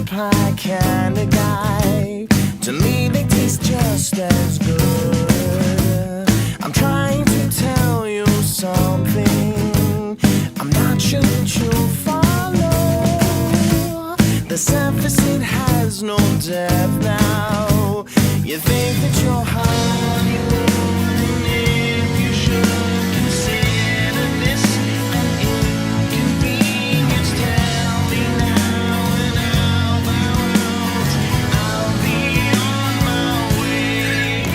pie kind of guy. To me they taste just as good. I'm trying to tell you something I'm not sure that you'll follow. The surface, it has no depth now. You think that you're Hollywood, and if you should consider this an inconvenience, tell me now and I'll bow out. I'll be on my way.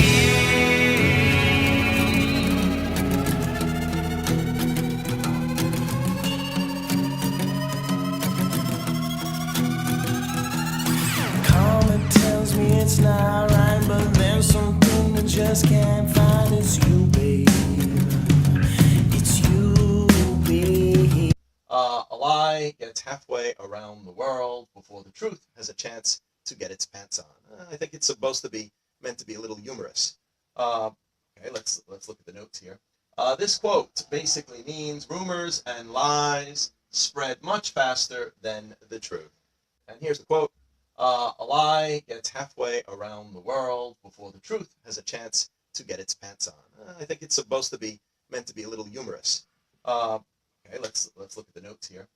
Karma tells me it's not right, but there's something that just can't find. It's you, babe. It's you, babe. A lie gets halfway around the world before the truth has a chance to get its pants on. I think it's supposed to be meant to be a little humorous. Okay, let's look at the notes here. This quote basically means rumors and lies spread much faster than the truth. And here's the quote. A lie gets halfway around the world before the truth has a chance to get its pants on. I think it's supposed to be meant to be a little humorous. Okay, let's look at the notes here.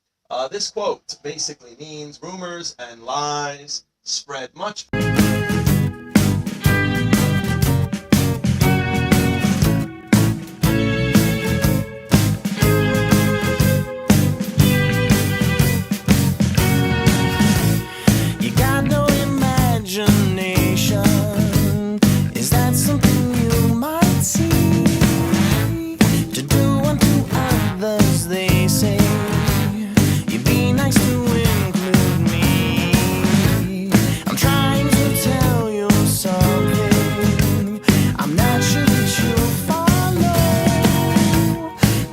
This quote basically means rumors and lies spread much. You got no imagination. Is that something you might see? To do unto others, they say. You be nice to include me. I'm trying to tell you something I'm not sure that you'll follow.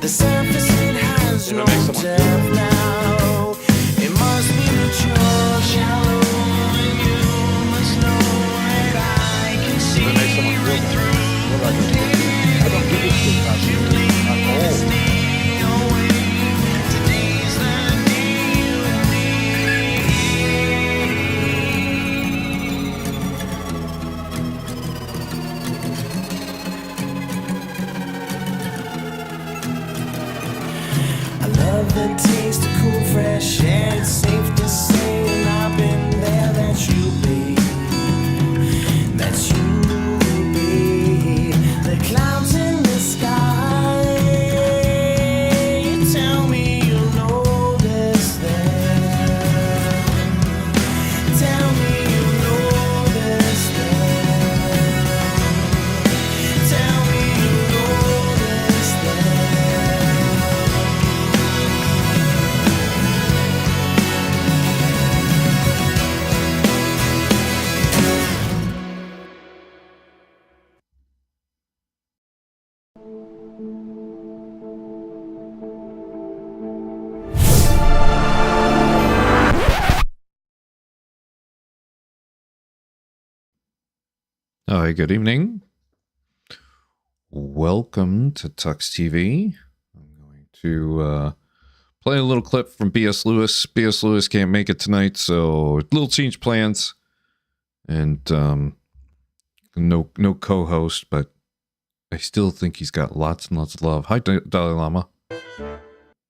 The surface, it has no depth now. It must be that you're shallow, and you must know that I can see right through. I don't think it's just not old. Stay away. Today's the day you and me. I love the taste of cool, fresh air. It's safe to say, and I've been there. That's you, babe. That's you, babe. The clouds in the sky. You tell me you notice them. Tell me you notice them. Tell me you notice them. Hi, good evening. Welcome to Tux TV. I'm going to play a little clip from B.S. Lewis. B.S. Lewis can't make it tonight, so a little change plans. And no co-host, but I still think he's got lots and lots of love. Hi, Dalai Lama.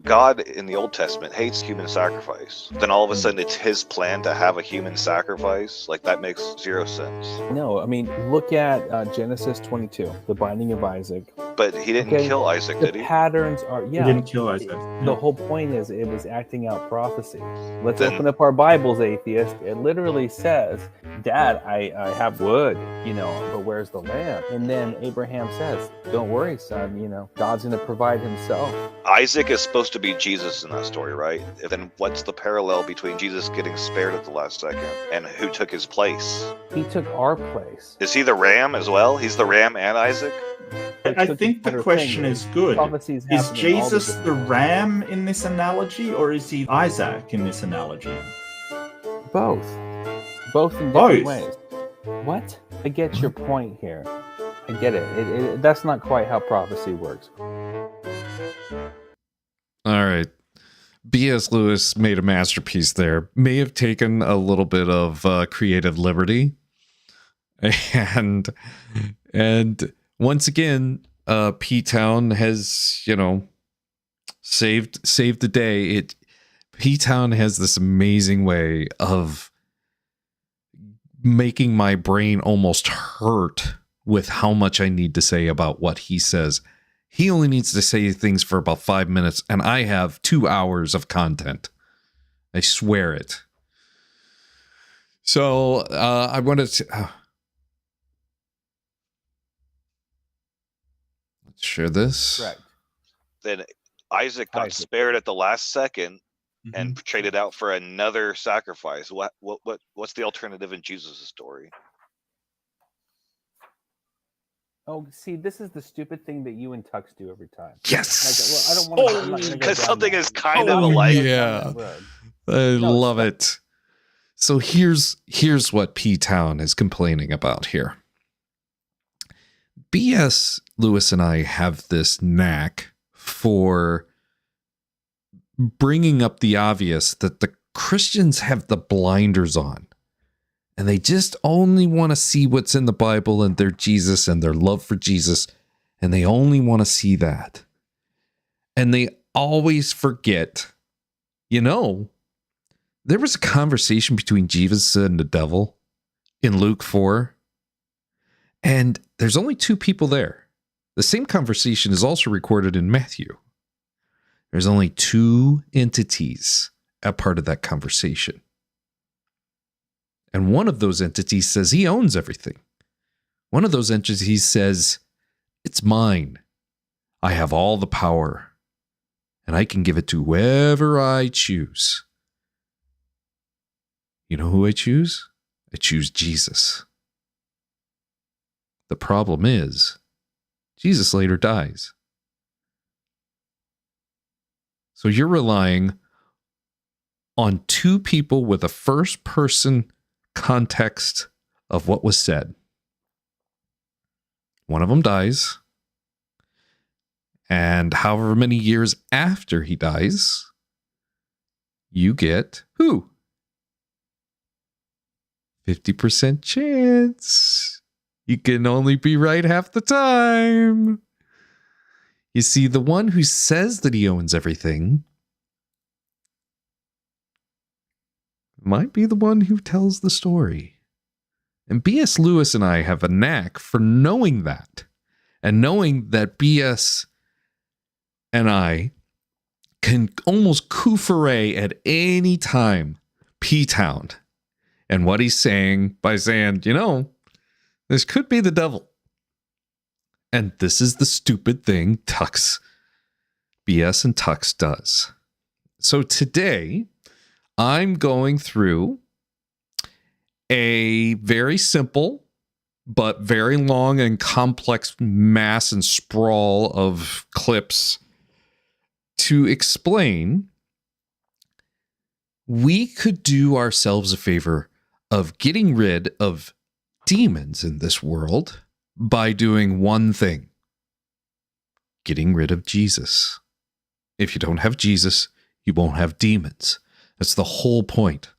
God in the Old Testament hates human sacrifice. Then all of a sudden it's his plan to have a human sacrifice? Like, that makes zero sense. No, I mean, look at Genesis 22, the binding of Isaac. But he didn't kill Isaac, The did he? patterns are, He didn't kill Isaac. The whole point is it was acting out prophecy. Let's Then- open up our Bibles, atheist. It literally says, Dad, I have wood, but where's the lamb? And then Abraham says, don't worry, son, God's going to provide himself. Isaac is supposed to be Jesus in that story, right? Then what's the parallel between Jesus getting spared at the last second and who took his place? He took our place. Is he the ram as well? He's the ram and Isaac? I think the question is good. Prophecies Is happen in all the Jesus different- the ram in this analogy, or is he Isaac in this analogy? Both. Both in different ways. What? I get your point here. I get it. That's not quite how prophecy works. All right. B.S. Lewis made a masterpiece there. May have taken a little bit of creative liberty, and once again, P-Town has saved the day. P-Town has this amazing way of making my brain almost hurt with how much I need to say about what he says. He only needs to say things for about 5 minutes, and I have 2 hours of content. I swear it. So I wanted to... let's share this. Correct. Then Isaac got spared at the last second and traded out for another sacrifice. What's the alternative in Jesus' story? Oh, see, this is the stupid thing that you and Tux do every time. Yes. I don't want to. Because something is kind of alike. Yeah, I love it. So here's what P-Town is complaining about here. B.S. Lewis and I have this knack for bringing up the obvious that the Christians have the blinders on. And they just only want to see what's in the Bible and their Jesus and their love for Jesus. And they only want to see that. And they always forget, there was a conversation between Jesus and the devil in Luke 4. And there's only 2 people there. The same conversation is also recorded in Matthew. There's only 2 entities a part of that conversation. And one of those entities says he owns everything. One of those entities says, it's mine. I have all the power. And I can give it to whoever I choose. You know who I choose? I choose Jesus. The problem is, Jesus later dies. So you're relying on 2 people with a first-person context of what was said. One of them dies, and however many years after he dies, you get who? 50% chance. You can only be right half the time. You see, the one who says that he owns everything might be the one who tells the story. And B.S. Lewis and I have a knack for knowing that. And knowing that B.S. and I can almost couvre at any time P-Town and what he's saying by saying, this could be the devil. And this is the stupid thing B.S. and Tux does. So today, I'm going through a very simple but very long and complex mass and sprawl of clips to explain we could do ourselves a favor of getting rid of demons in this world by doing one thing: getting rid of Jesus. If you don't have Jesus, you won't have demons. That's the whole point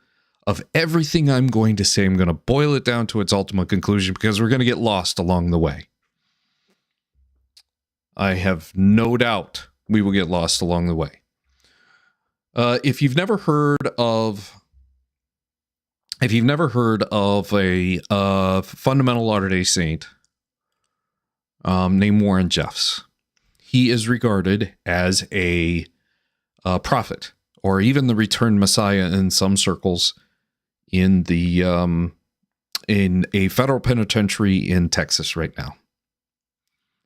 of everything I'm going to say. I'm going to boil it down to its ultimate conclusion because we're going to get lost along the way. I have no doubt we will get lost along the way. If you've never heard of a fundamental Latter-day Saint named Warren Jeffs, he is regarded as a prophet, or even the returned Messiah in some circles, in a federal penitentiary in Texas right now.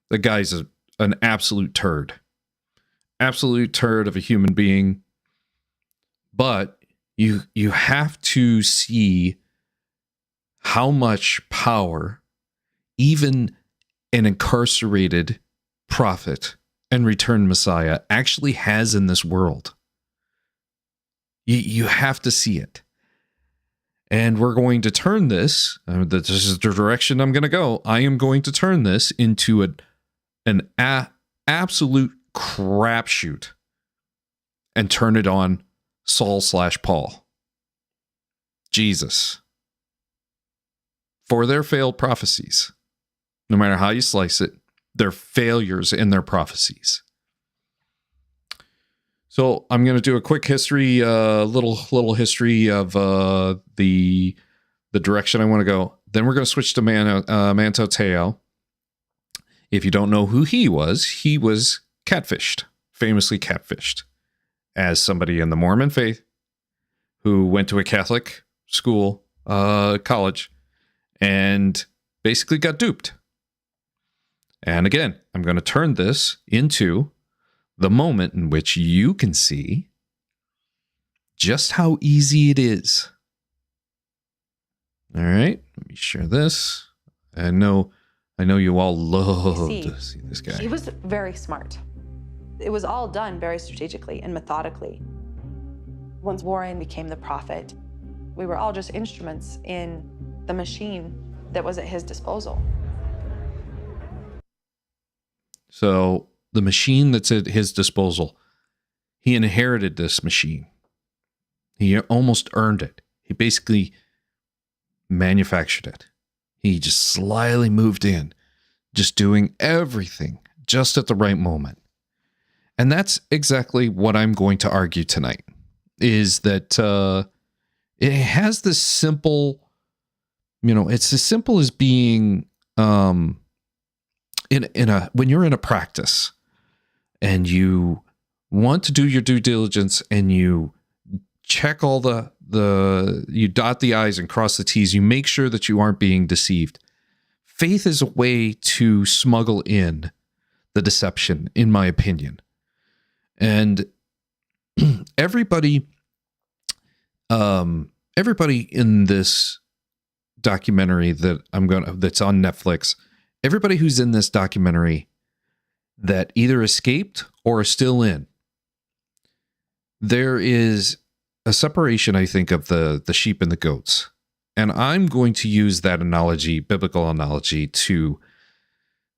The guy's an absolute turd of a human being. But you have to see how much power even an incarcerated prophet and returned Messiah actually has in this world. You have to see it. And we're going to turn this, this is the direction I'm going to go. I am going to turn this into an absolute crapshoot and turn it on Saul/Paul. Jesus. For their failed prophecies, no matter how you slice it, they're failures in their prophecies. So I'm going to do a quick history, little history of the direction I want to go. Then we're going to switch to Manto Teo. If you don't know who he was catfished, famously catfished, as somebody in the Mormon faith who went to a Catholic school, college, and basically got duped. And again, I'm going to turn this into the moment in which you can see just how easy it is. All right, let me share this. I know you all love to see this guy. He was very smart. It was all done very strategically and methodically. Once Warren became the prophet, we were all just instruments in the machine that was at his disposal. So the machine that's at his disposal, he inherited this machine. He almost earned it. He basically manufactured it. He just slyly moved in, just doing everything just at the right moment. And that's exactly what I'm going to argue tonight, is that it has this simple, it's as simple as being when you're in a practice and you want to do your due diligence and you check all you dot the I's and cross the T's, you make sure that you aren't being deceived. Faith is a way to smuggle in the deception, in my opinion. And everybody in this documentary that's on Netflix, everybody who's in this documentary that either escaped or are still in, there is a separation, I think, of the sheep and the goats. And I'm going to use that analogy, biblical analogy,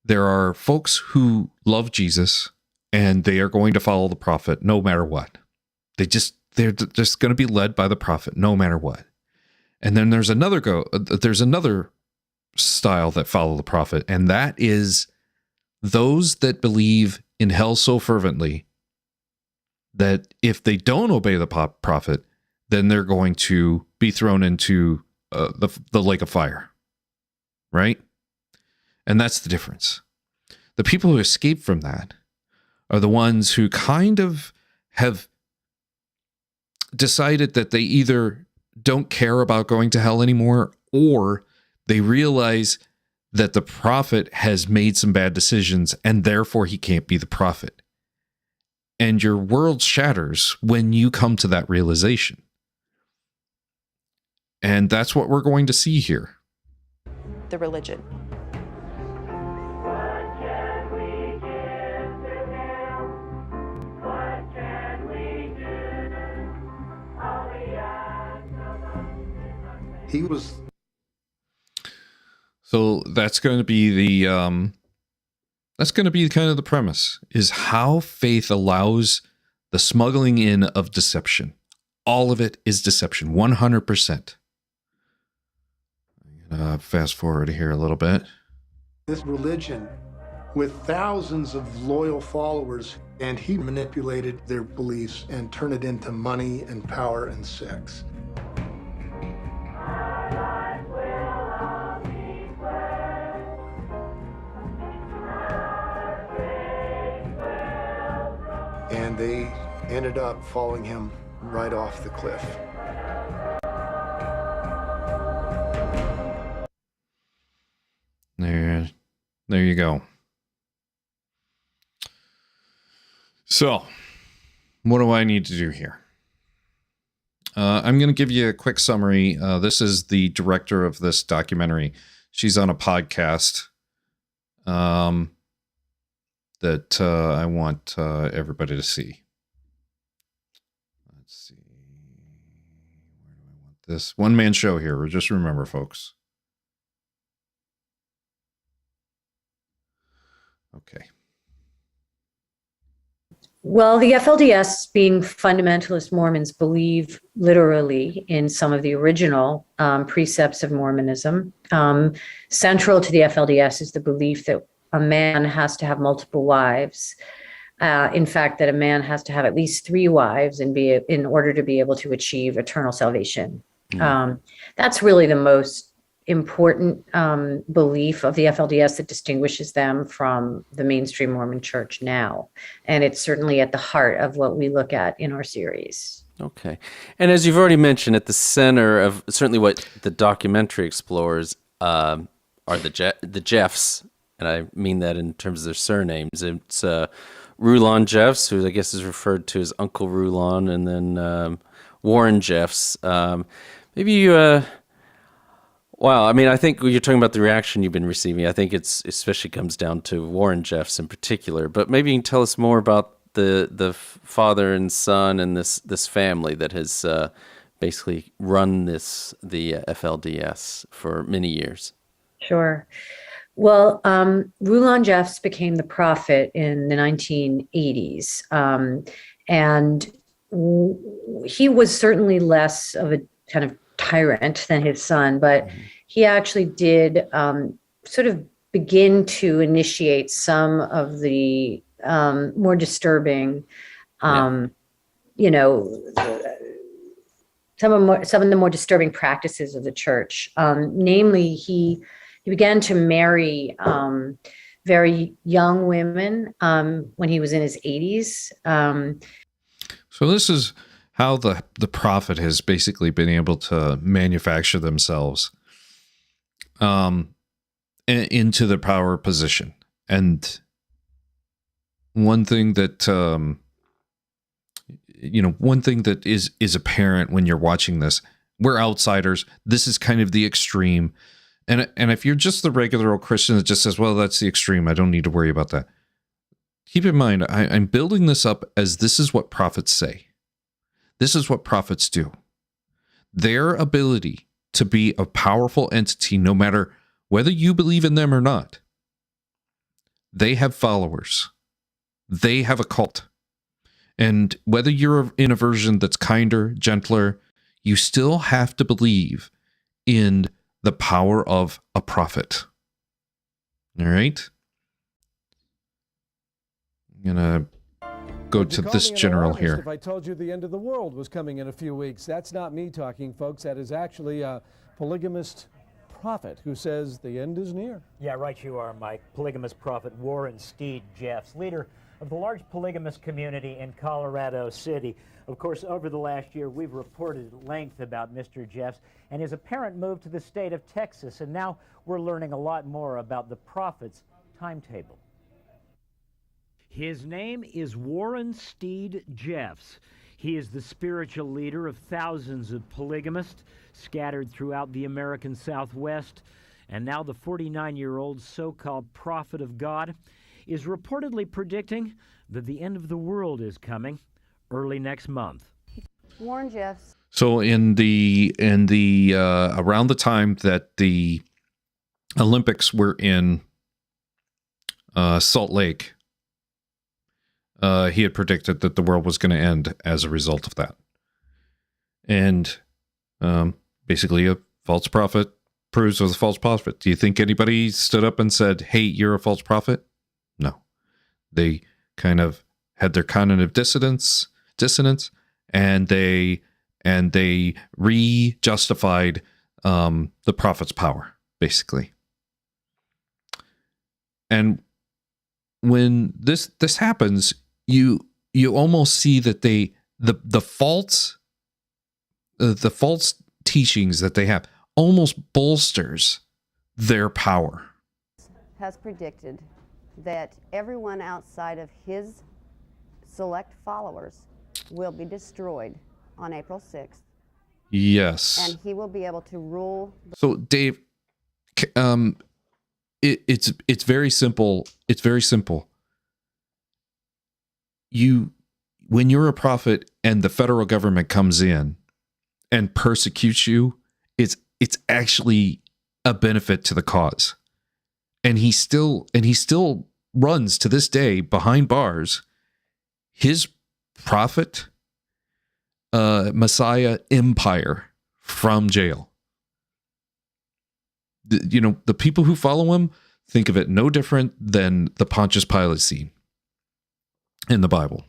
there are folks who love Jesus and they are going to follow the prophet no matter what. They're just going to be led by the prophet no matter what. And then there's another style that follow the prophet, and that is those that believe in hell so fervently that if they don't obey the prophet, then they're going to be thrown into the lake of fire, right? And that's the difference. The people who escape from that are the ones who kind of have decided that they either don't care about going to hell anymore, or they realize that the prophet has made some bad decisions and therefore he can't be the prophet. And your world shatters when you come to that realization. And that's what we're going to see here. The religion. He was. So that's going to be kind of the premise, is how faith allows the smuggling in of deception. All of it is deception, 100%. I'm going to fast forward here a little bit. This religion with thousands of loyal followers, and he manipulated their beliefs and turned it into money and power and sex. And they ended up following him right off the cliff. There you go. So, what do I need to do here? I'm going to give you a quick summary. This is the director of this documentary. She's on a podcast that I want everybody to see. Let's see. Where do I want this? One-man show here. Just remember, folks. Okay. Well, the FLDS, being fundamentalist Mormons, believe literally in some of the original precepts of Mormonism. Central to the FLDS is the belief that a man has to have multiple wives. In fact, that a man has to have at least 3 wives in order to be able to achieve eternal salvation. That's really the most important belief of the FLDS that distinguishes them from the mainstream Mormon church now. And it's certainly at the heart of what we look at in our series. Okay. And as you've already mentioned, at the center of certainly what the documentary explores are the Jeffs, and I mean that in terms of their surnames. It's Rulon Jeffs, who I guess is referred to as Uncle Rulon, and then Warren Jeffs. Maybe you... Wow, I mean, I think when you're talking about the reaction you've been receiving, I think it's especially comes down to Warren Jeffs in particular. But maybe you can tell us more about the father and son and this family that has basically run the FLDS for many years. Sure. Well, Rulon Jeffs became the prophet in the 1980s, and he was certainly less of a kind of tyrant than his son, but he actually did sort of begin to initiate some of the more disturbing, some of the more disturbing practices of the church. Namely, he began to marry very young women when he was in his 80s. So this is how the prophet has basically been able to manufacture themselves into the power position. And one thing that is apparent when you're watching this, we're outsiders. This is kind of the extreme. And if you're just the regular old Christian that just says, well, that's the extreme, I don't need to worry about that. Keep in mind, I'm building this up as this is what prophets say. This is what prophets do. Their ability to be a powerful entity, no matter whether you believe in them or not, they have followers. They have a cult. And whether you're in a version that's kinder, gentler, you still have to believe in the power of a prophet. All right? I'm going to go to this general here. If I told you the end of the world was coming in a few weeks, that's not me talking, folks. That is actually a polygamist prophet who says the end is near. Yeah, right you are, Mike. Polygamist prophet Warren Steed Jeffs, leader of the large polygamist community in Colorado City. Of course, over the last year, we've reported at length about Mr. Jeffs and his apparent move to the state of Texas, and now we're learning a lot more about the prophet's timetable. His name is Warren Steed Jeffs. He is the spiritual leader of thousands of polygamists scattered throughout the American Southwest. And now the 49-year-old so-called prophet of God is reportedly predicting that the end of the world is coming early next month. Warren Jeffs. So in the around the time that the Olympics were in Salt Lake, he had predicted that the world was going to end as a result of that. And basically a false prophet proves with a false prophet. Do you think anybody stood up and said, hey, you're a false prophet? No. They kind of had their cognitive dissonance, and they re-justified the prophet's power, basically. And when this happens, you almost see that the false teachings that they have almost bolsters their power. Has predicted that everyone outside of his select followers will be destroyed on April 6th. Yes. And he will be able to rule. So, Dave, it's very simple. It's very simple. When you're a prophet and the federal government comes in and persecutes you, it's actually a benefit to the cause. And he still runs to this day behind bars. his prophet, Messiah empire from jail. The people who follow him think of it no different than the Pontius Pilate scene in the Bible.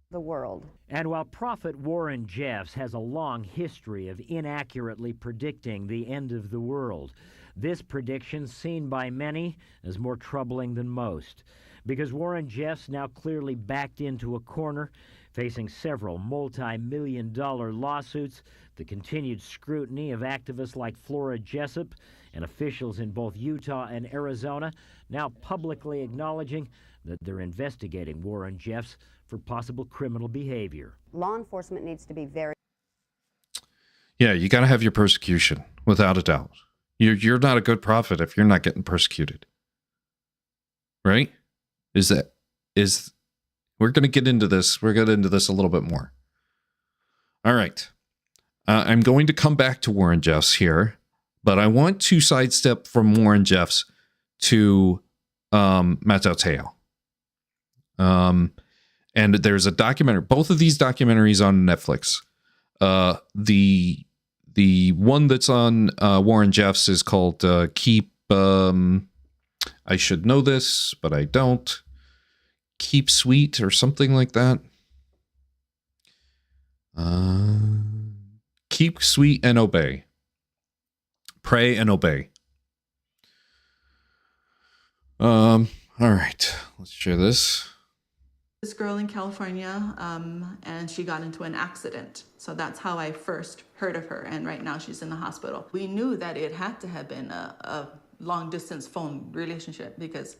The world. And while Prophet Warren Jeffs has a long history of inaccurately predicting the end of the world, this prediction seen by many as more troubling than most, because Warren Jeffs now clearly backed into a corner, facing several multi-million-dollar lawsuits, the continued scrutiny of activists like Flora Jessup, and officials in both Utah and Arizona now publicly acknowledging that they're investigating Warren Jeffs for possible criminal behavior. Law enforcement needs to be very... Yeah, you got to have your persecution, without a doubt. You're not a good prophet if you're not getting persecuted. Right? We're going to get into this. We're going to get into this a little bit more. All right. I'm going to come back to Warren Jeffs here, but I want to sidestep from Warren Jeffs to Mateo. And there's a documentary, both of these documentaries on Netflix. The one that's on Warren Jeffs is called Keep, I should know this, but I don't. Keep Sweet or something like that. Keep Sweet and Obey. Pray and Obey. All right, let's share this. This girl in California, and she got into an accident. So that's how I first heard of her, and right now she's in the hospital. We knew that it had to have been a long-distance phone relationship because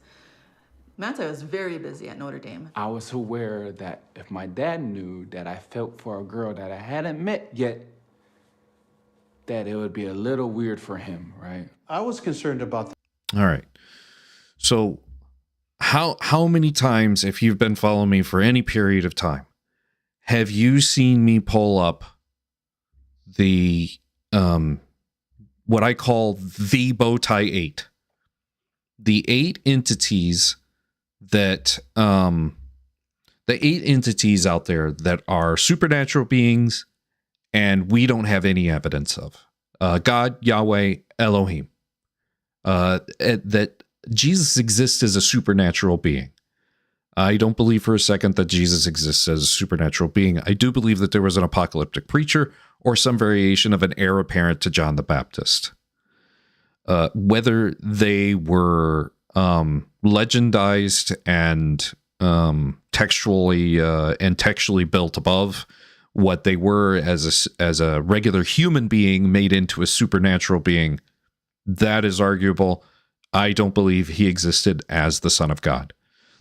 Manta was very busy at Notre Dame. I was aware that if my dad knew that I felt for a girl that I hadn't met yet, that it would be a little weird for him, right? I was concerned about that. All right. So how many times, if you've been following me for any period of time, have you seen me pull up the what I call the bow tie 8? The 8 entities that the 8 entities out there that are supernatural beings and we don't have any evidence of. God, Yahweh, Elohim. That Jesus exists as a supernatural being. I don't believe for a second that Jesus exists as a supernatural being. I do believe that there was an apocalyptic preacher or some variation of an heir apparent to John the Baptist. Whether they were legendized and textually built above what they were as a regular human being made into a supernatural being, that is arguable. I don't believe he existed as the Son of God.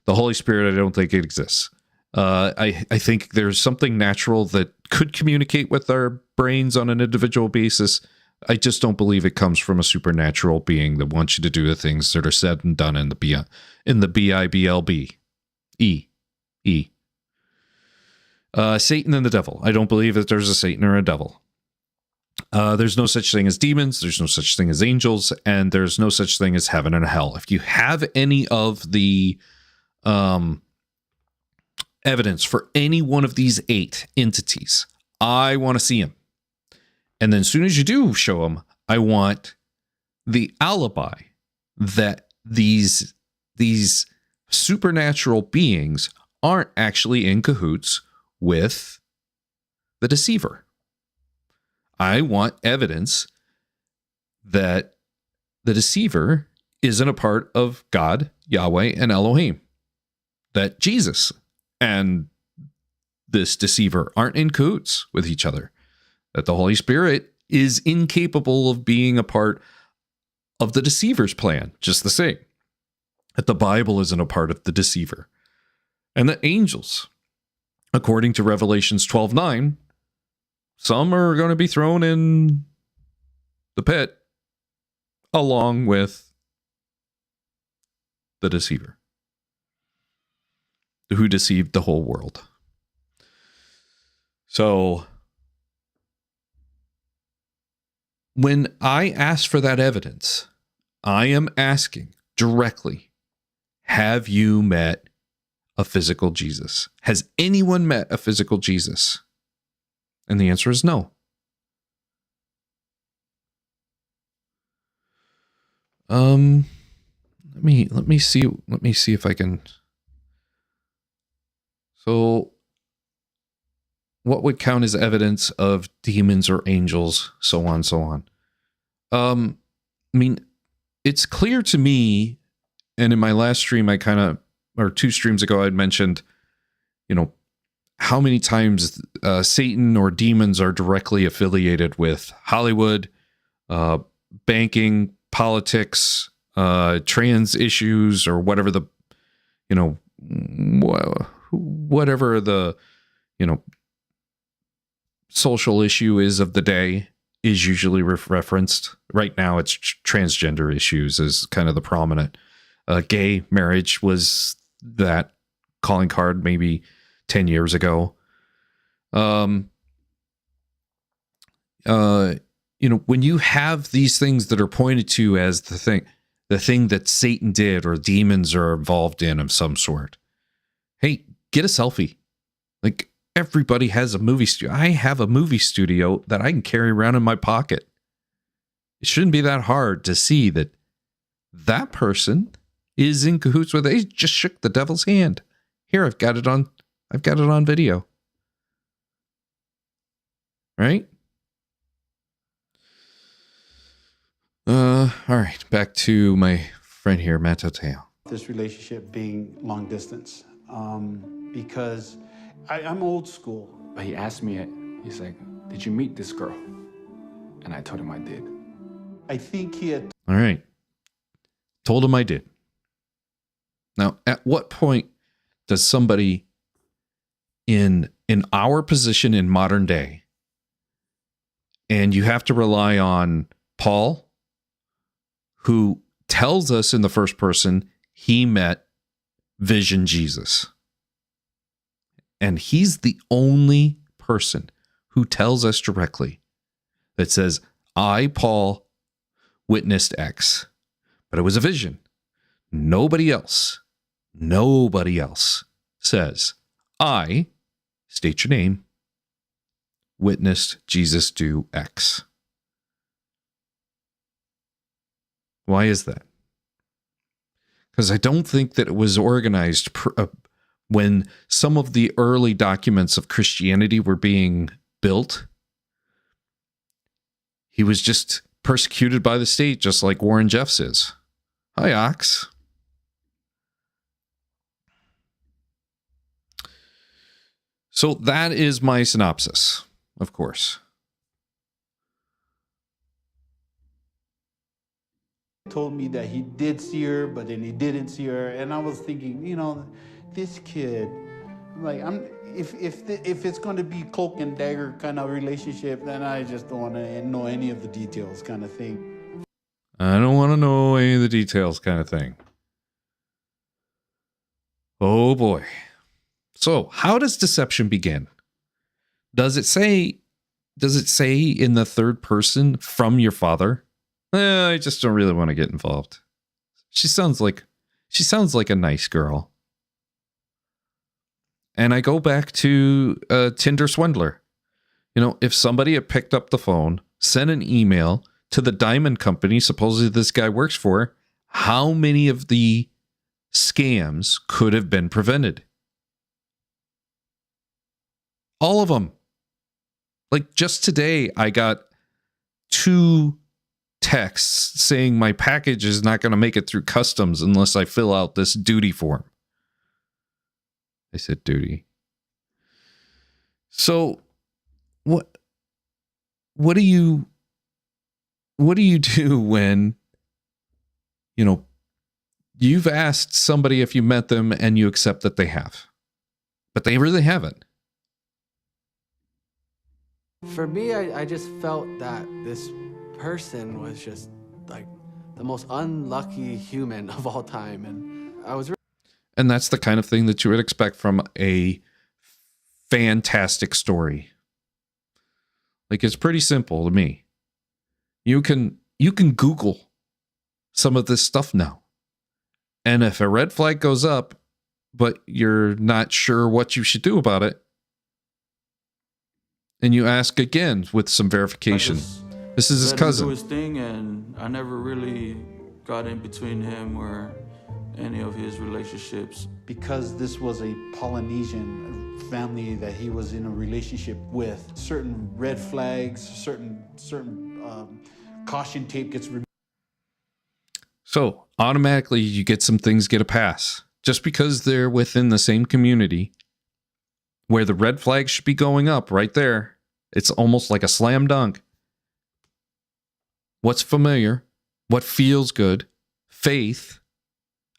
The Holy Spirit, I don't think it exists. I think there's something natural that could communicate with our brains on an individual basis. I just don't believe it comes from a supernatural being that wants you to do the things that are said and done in the BIBLB. Satan and the devil. I don't believe that there's a Satan or a devil. There's no such thing as demons. There's no such thing as angels, and there's no such thing as heaven and hell. If you have any of the evidence for any one of these 8 entities, I want to see them. And then as soon as you do show them, I want the alibi that these supernatural beings aren't actually in cahoots with the deceiver. I want evidence that the deceiver isn't a part of God, Yahweh, and Elohim. That Jesus and this deceiver aren't in cahoots with each other. That the Holy Spirit is incapable of being a part of the deceiver's plan, just the same. That the Bible isn't a part of the deceiver. And the angels, according to Revelations 12:9, some are going to be thrown in the pit along with the deceiver who deceived the whole world. So when I ask for that evidence, I am asking directly, have you met a physical Jesus? Has anyone met a physical Jesus? And the answer is no. Let me see if I can. So what would count as evidence of demons or angels, so on, so on. I mean, it's clear to me, and in my last stream, or 2 streams ago, I'd mentioned, how many times Satan or demons are directly affiliated with Hollywood, banking, politics, trans issues, or whatever the, whatever the, social issue is of the day is usually referenced. Right now, it's transgender issues is kind of the prominent. Gay marriage was that calling card maybe 10 years ago. When you have these things that are pointed to as the thing that Satan did or demons are involved in of some sort, hey, get a selfie. Like, everybody has a movie studio. I have a movie studio that I can carry around in my pocket. It shouldn't be that hard to see that that person is in cahoots with it. He just shook the devil's hand. Here, I've got it on video. Right? All right, back to my friend here, Matoteo. This relationship being long distance, because I'm old school. But he asked me, he's like, did you meet this girl? And I told him I did. I think he had... All right. Told him I did. Now, at what point does somebody in our position in modern day, and you have to rely on Paul, who tells us in the first person he met Vision Jesus. And he's the only person who tells us directly that says, I, Paul, witnessed X. But it was a vision. Nobody else says, I, state your name, witnessed Jesus do X. Why is that? Because I don't think that it was organized when some of the early documents of Christianity were being built. He was just persecuted by the state, just like Warren Jeffs is. Hi, Ox. So that is my synopsis, of course. Told me that he did see her, but then he didn't see her, and I was thinking, this kid, like, if it's going to be cloak and dagger kind of relationship, then I just don't want to know any of the details, kind of thing. I don't want to know any of the details, kind of thing. Oh boy. So, how does deception begin? Does it say in the third person from your father? I just don't really want to get involved. She sounds like a nice girl. And I go back to Tinder swindler. If somebody had picked up the phone, sent an email to the diamond company supposedly this guy works for, how many of the scams could have been prevented? All of them. Like, just today, I got 2 texts saying my package is not going to make it through customs unless I fill out this duty form. I said duty. So what do you do when you've asked somebody if you met them and you accept that they have, but they really haven't? For me, I just felt that this person was just like the most unlucky human of all time, and I was and that's the kind of thing that you would expect from a fantastic story. Like, it's pretty simple to me. You can Google some of this stuff now, and if a red flag goes up, but you're not sure what you should do about it. And you ask again with some verification. This is his cousin. Let him do his thing, and I never really got in between him or any of his relationships. Because this was a Polynesian family that he was in a relationship with, certain red flags, certain caution tape gets removed. So automatically you get some things get a pass. Just because they're within the same community where the red flag should be going up right there. It's almost like a slam dunk. What's familiar, what feels good, faith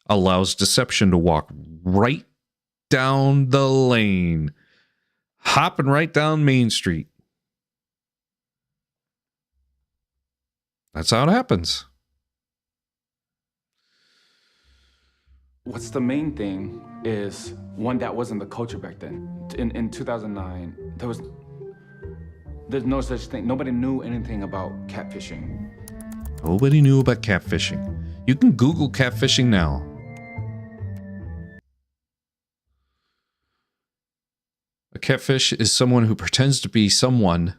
allows deception to walk right down the lane, hopping right down Main Street. That's how it happens. What's the main thing is, one, that wasn't the culture back then. In 2009, there's no such thing. Nobody knew anything about catfishing. Nobody knew about catfishing. You can Google catfishing now. A catfish is someone who pretends to be someone.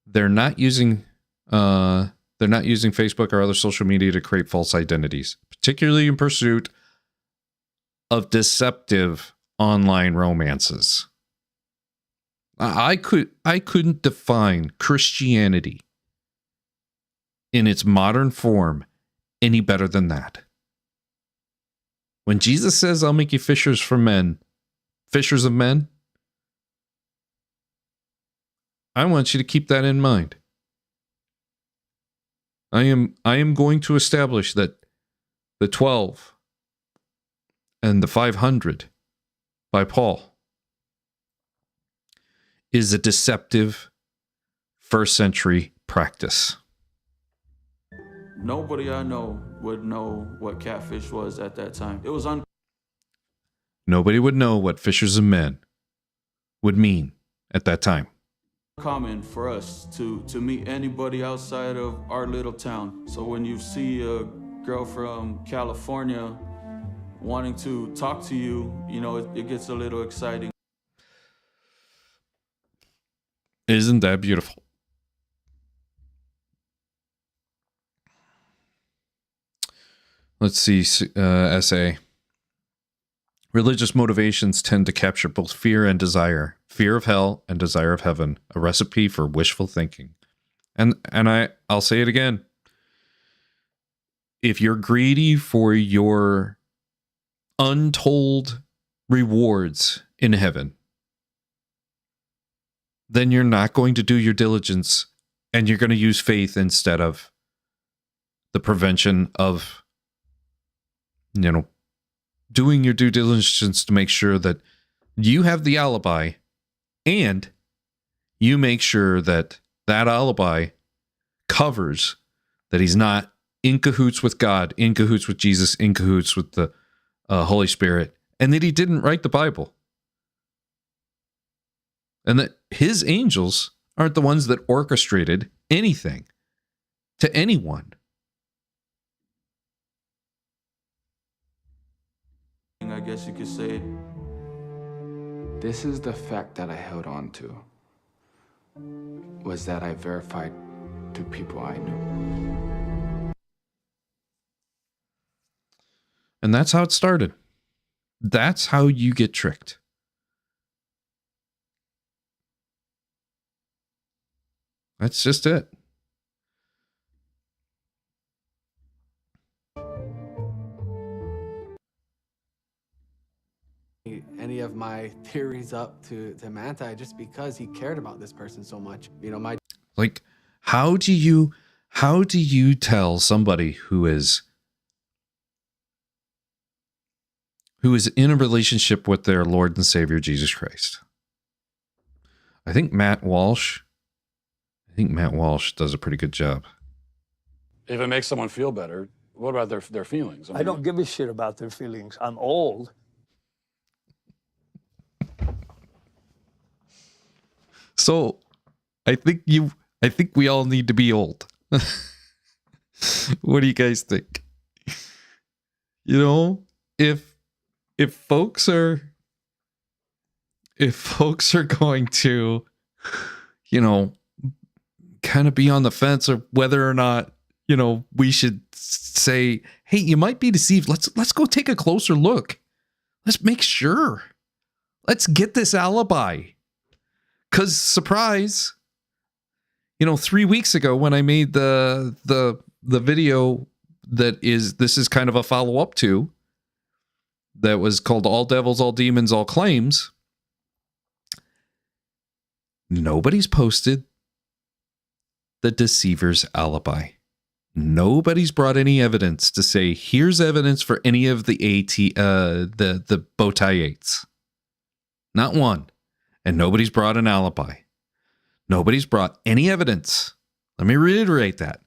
They're not using Facebook or other social media to create false identities, particularly in pursuit of deceptive online romances. I couldn't define Christianity in its modern form any better than that. When Jesus says, "I'll make you fishers of men," I want you to keep that in mind. I am going to establish that the 12 and the 500 by Paul is a deceptive first century practice. Nobody I know would know what catfish was at that time. It was Nobody would know what fishers of men would mean at that time. uncommon for us to meet anybody outside of our little town. So when you see a girl from California wanting to talk to you, you know, it gets a little exciting. Isn't that beautiful? Let's see, essay. Religious motivations tend to capture both fear and desire. Fear of hell and desire of heaven. A recipe for wishful thinking. And I'll say it again. If you're greedy for your untold rewards in heaven, then you're not going to do your diligence, and you're going to use faith instead of the prevention of, doing your due diligence to make sure that you have the alibi, and you make sure that that alibi covers that he's not in cahoots with God, in cahoots with Jesus, in cahoots with the Holy Spirit, and that he didn't write the Bible. And that his angels aren't the ones that orchestrated anything to anyone. I guess you could say. This is the fact that I held on to, was that I verified to people I knew. And that's how it started. That's how you get tricked. That's just it. Any of my theories up to Manti just because he cared about this person so much. Like, how do you tell somebody who is in a relationship with their Lord and Savior Jesus Christ? I think Matt Walsh does a pretty good job. If it makes someone feel better, what about their feelings? I don't give a shit about their feelings. I'm old. So, I think we all need to be old. What do you guys think? You know, if folks are going to, you know, kind of be on the fence of whether or not, you know, we should say, hey, you might be deceived. Let's go take a closer look. Let's make sure. Let's get this alibi. 'Cause surprise, you know, 3 weeks ago when I made the video this is kind of a follow-up to, that was called All Devils, All Demons, All Claims. Nobody's posted the deceiver's alibi. Nobody's brought any evidence to say, here's evidence for any of the the bow tie eights. Not one. And nobody's brought an alibi. Nobody's brought any evidence. Let me reiterate that.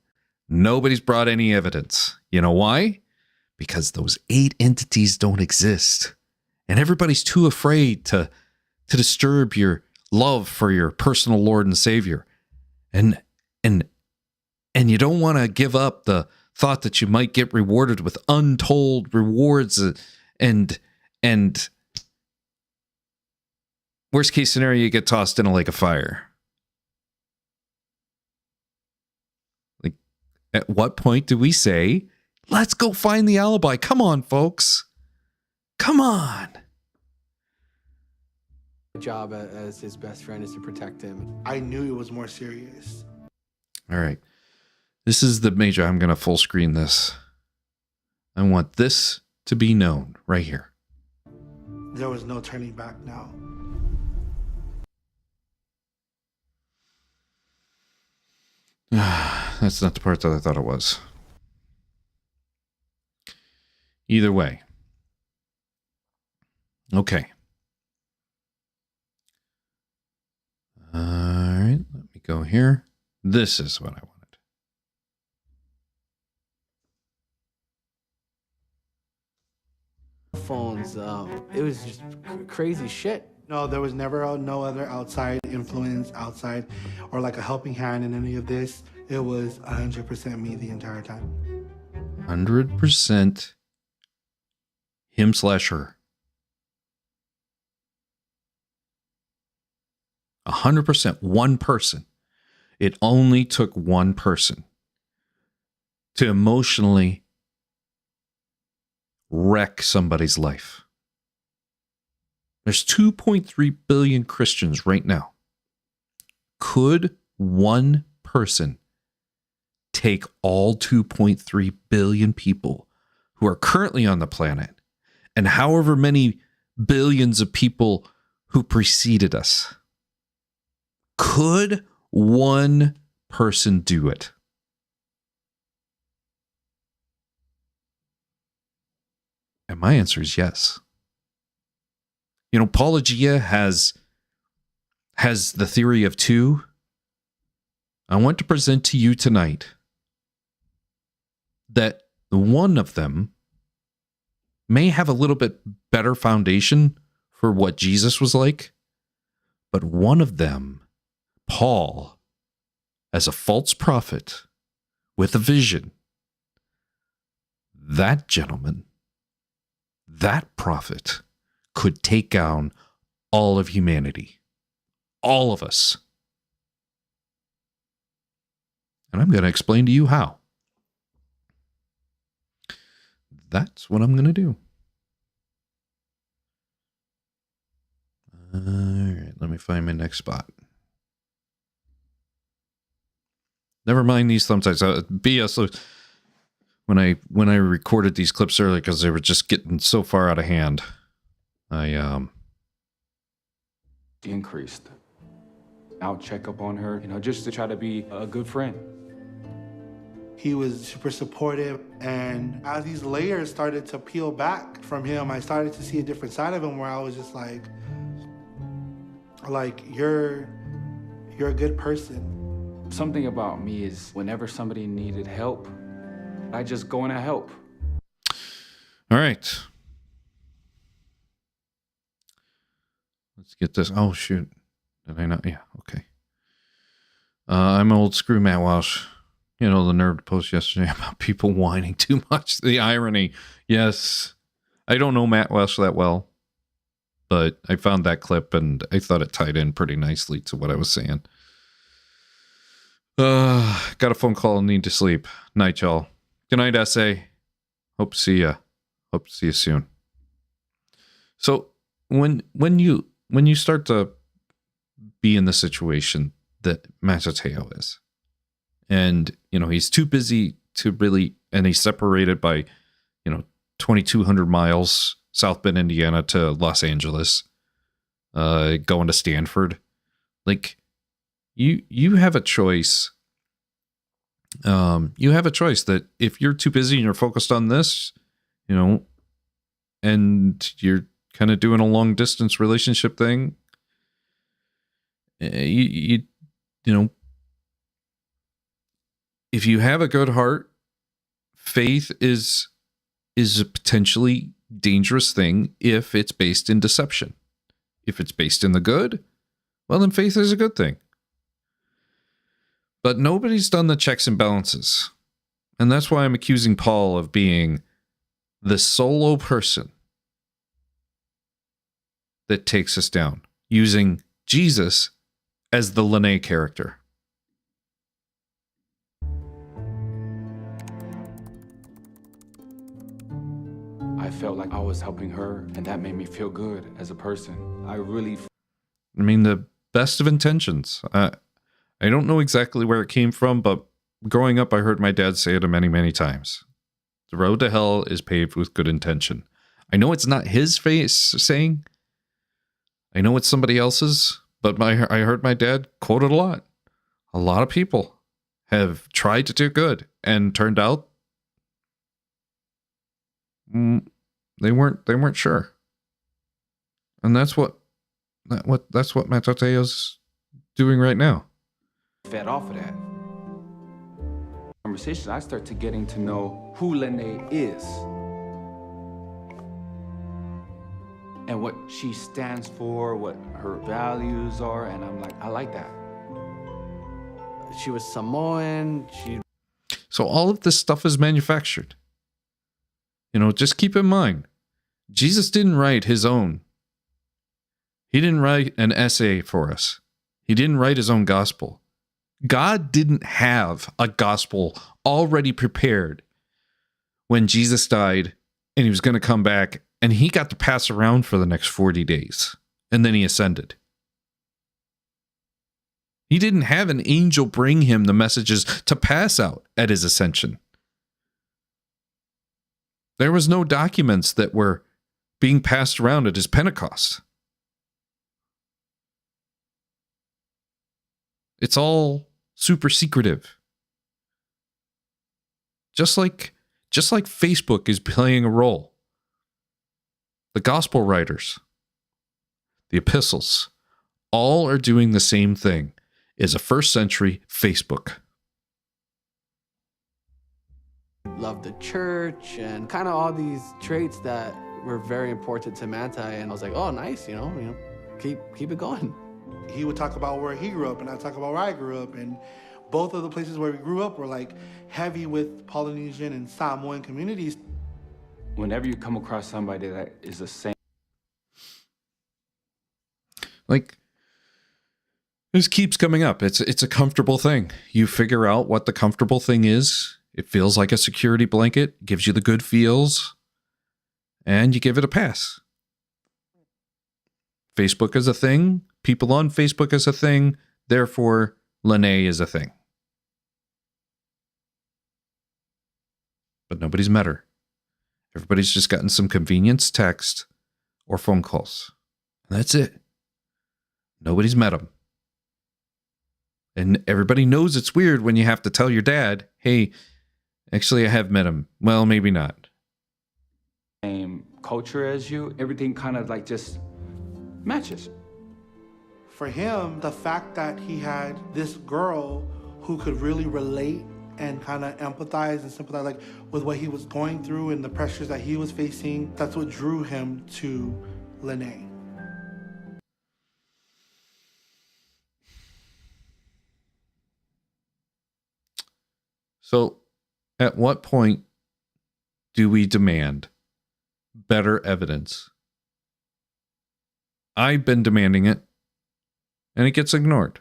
Nobody's brought any evidence. You know why? Because those 8 entities don't exist. And everybody's too afraid to disturb your love for your personal Lord and Savior. And you don't want to give up the thought that you might get rewarded with untold rewards and worst case scenario, you get tossed in a lake of fire. Like, at what point do we say, let's go find the alibi? Come on, folks. Come on. My job as his best friend is to protect him. I knew it was more serious. All right. This is the major. I'm going to full screen this. I want this to be known right here. There was no turning back now. That's not the part that I thought it was. Either way. Okay. All right. Let me go here. This is what I wanted. Phones, it was just crazy shit. No, there was never no other outside influence, outside, or like a helping hand in any of this. It was 100% me the entire time. 100% him/her. 100%, one person. It only took one person to emotionally wreck somebody's life. There's 2.3 billion Christians right now. Could one person take all 2.3 billion people who are currently on the planet and however many billions of people who preceded us? Could one person do it? And my answer is yes. You know, Apologia has the theory of 2. I want to present to you tonight that one of them may have a little bit better foundation for what Jesus was like, but one of them, Paul, as a false prophet with a vision, that gentleman, that prophet, could take down all of humanity. All of us. And I'm going to explain to you how. That's what I'm going to do. All right, let me find my next spot. Never mind these thumbtacks. BS. When I recorded these clips earlier, because they were just getting so far out of hand, I increased. I'll check up on her, just to try to be a good friend. He was super supportive, and as these layers started to peel back from him, I started to see a different side of him where I was just like you're a good person. Something about me is whenever somebody needed help, I just go in and help. All right. Let's get this. Oh, shoot. Did I not? Yeah, okay. I'm old screw Matt Walsh. the nerd post yesterday about people whining too much. The irony. Yes. I don't know Matt Welsh that well, but I found that clip and I thought it tied in pretty nicely to what I was saying. Got a phone call and need to sleep. Night, y'all. Good night, SA. Hope to see ya. Hope to see you soon. So when you start to be in the situation that Mattateo is, and he's too busy to really, and he's separated by 2,200 miles South Bend, Indiana to Los Angeles, going to Stanford. Like, you have a choice. You have a choice that if you're too busy and you're focused on this, and you're kind of doing a long distance relationship thing, you if you have a good heart, faith is a potentially dangerous thing if it's based in deception. If it's based in the good, well, then faith is a good thing. But nobody's done the checks and balances. And that's why I'm accusing Paul of being the solo person that takes us down, using Jesus as the Lennay character. I felt like I was helping her, and that made me feel good as a person. I mean, the best of intentions. I don't know exactly where it came from, but growing up, I heard my dad say it many, many times. The road to hell is paved with good intention. I know it's not his face saying. I know it's somebody else's, but I heard my dad quote it a lot. A lot of people have tried to do good and turned out they weren't sure. And that's what Matatayo's doing right now. fed off of that conversation. I start to getting to know who Lennay is and what she stands for, what her values are, and I'm like, I like that. She was Samoan. So all of this stuff is manufactured. Just keep in mind, Jesus didn't write his own. He didn't write an essay for us. He didn't write his own gospel. God didn't have a gospel already prepared when Jesus died and he was going to come back, and he got to pass around for the next 40 days, and then he ascended. He didn't have an angel bring him the messages to pass out at his ascension. There was no documents that were being passed around at his Pentecost. It's all super secretive. Just like Facebook is playing a role. The gospel writers, the epistles, all are doing the same thing. Is a first century Facebook. Loved the church and kind of all these traits that were very important to Manti. And I was like, oh, nice, keep it going. He would talk about where he grew up, and I talk about where I grew up, and both of the places where we grew up were like heavy with Polynesian and Samoan communities. Whenever you come across somebody that is the same, like, this keeps coming up. It's a comfortable thing. You figure out what the comfortable thing is. It feels like a security blanket, gives you the good feels, and you give it a pass. Facebook is a thing. People on Facebook is a thing. Therefore, Lennay is a thing. But nobody's met her. Everybody's just gotten some convenience text or phone calls. And that's it. Nobody's met them. And everybody knows it's weird when you have to tell your dad, hey, actually, I have met him. Well, maybe not. same culture as you, everything kind of like just matches. For him, the fact that he had this girl who could really relate and kind of empathize and sympathize like with what he was going through and the pressures that he was facing, that's what drew him to Lennay. So, at what point do we demand better evidence? I've been demanding it, and it gets ignored.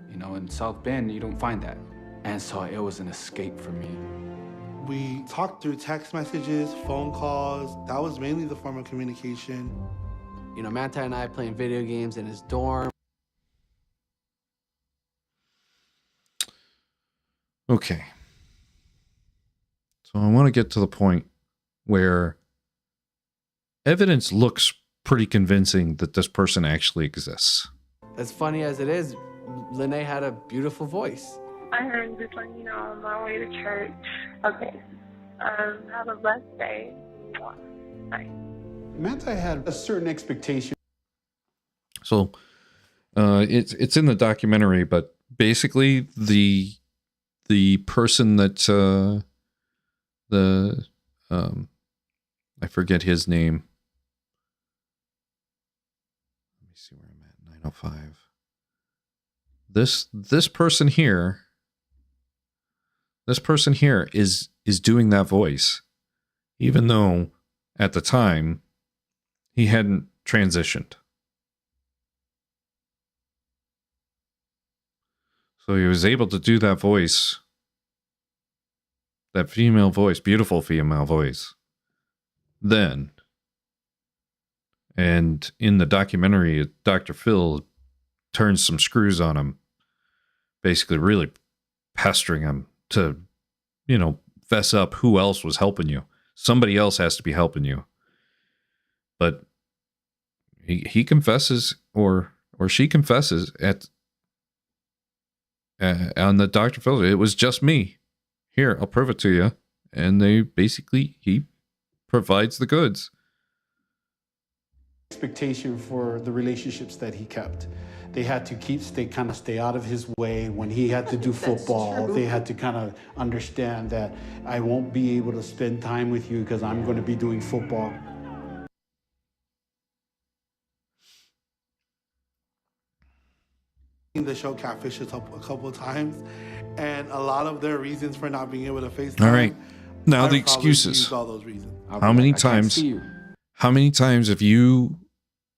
You know, in South Bend, you don't find that. And so it was an escape for me. We talked through text messages, phone calls. That was mainly the form of communication. You know, Manti and I playing video games in his dorm. Okay. So I want to get to the point where evidence looks pretty convincing that this person actually exists. As funny as it is, Lennay had a beautiful voice. I heard this one, you know, on my way to church. Okay. Have a blessed day. Bye. Manti had a certain expectation. So it's in the documentary, but basically the person that I forget his name. Let me see where I'm at. 905. This person here is doing that voice, even though at the time he hadn't transitioned. So he was able to do that voice, that female voice, beautiful female voice, then. And in the documentary, Dr. Phil turns some screws on him, basically really pestering him to, fess up who else was helping you. Somebody else has to be helping you. But he confesses, or she confesses on the Dr. Phil, it was just me. Here, I'll prove it to you. And he provides the goods. Expectation for the relationships that he kept. They had to stay out of his way. When he had to do football, they had to kind of understand that I won't be able to spend time with you because I'm going to be doing football. The show Catfish a couple of times, and a lot of their reasons for not being able to FaceTime. All right, now the I excuses. used all those reasons. How many times have you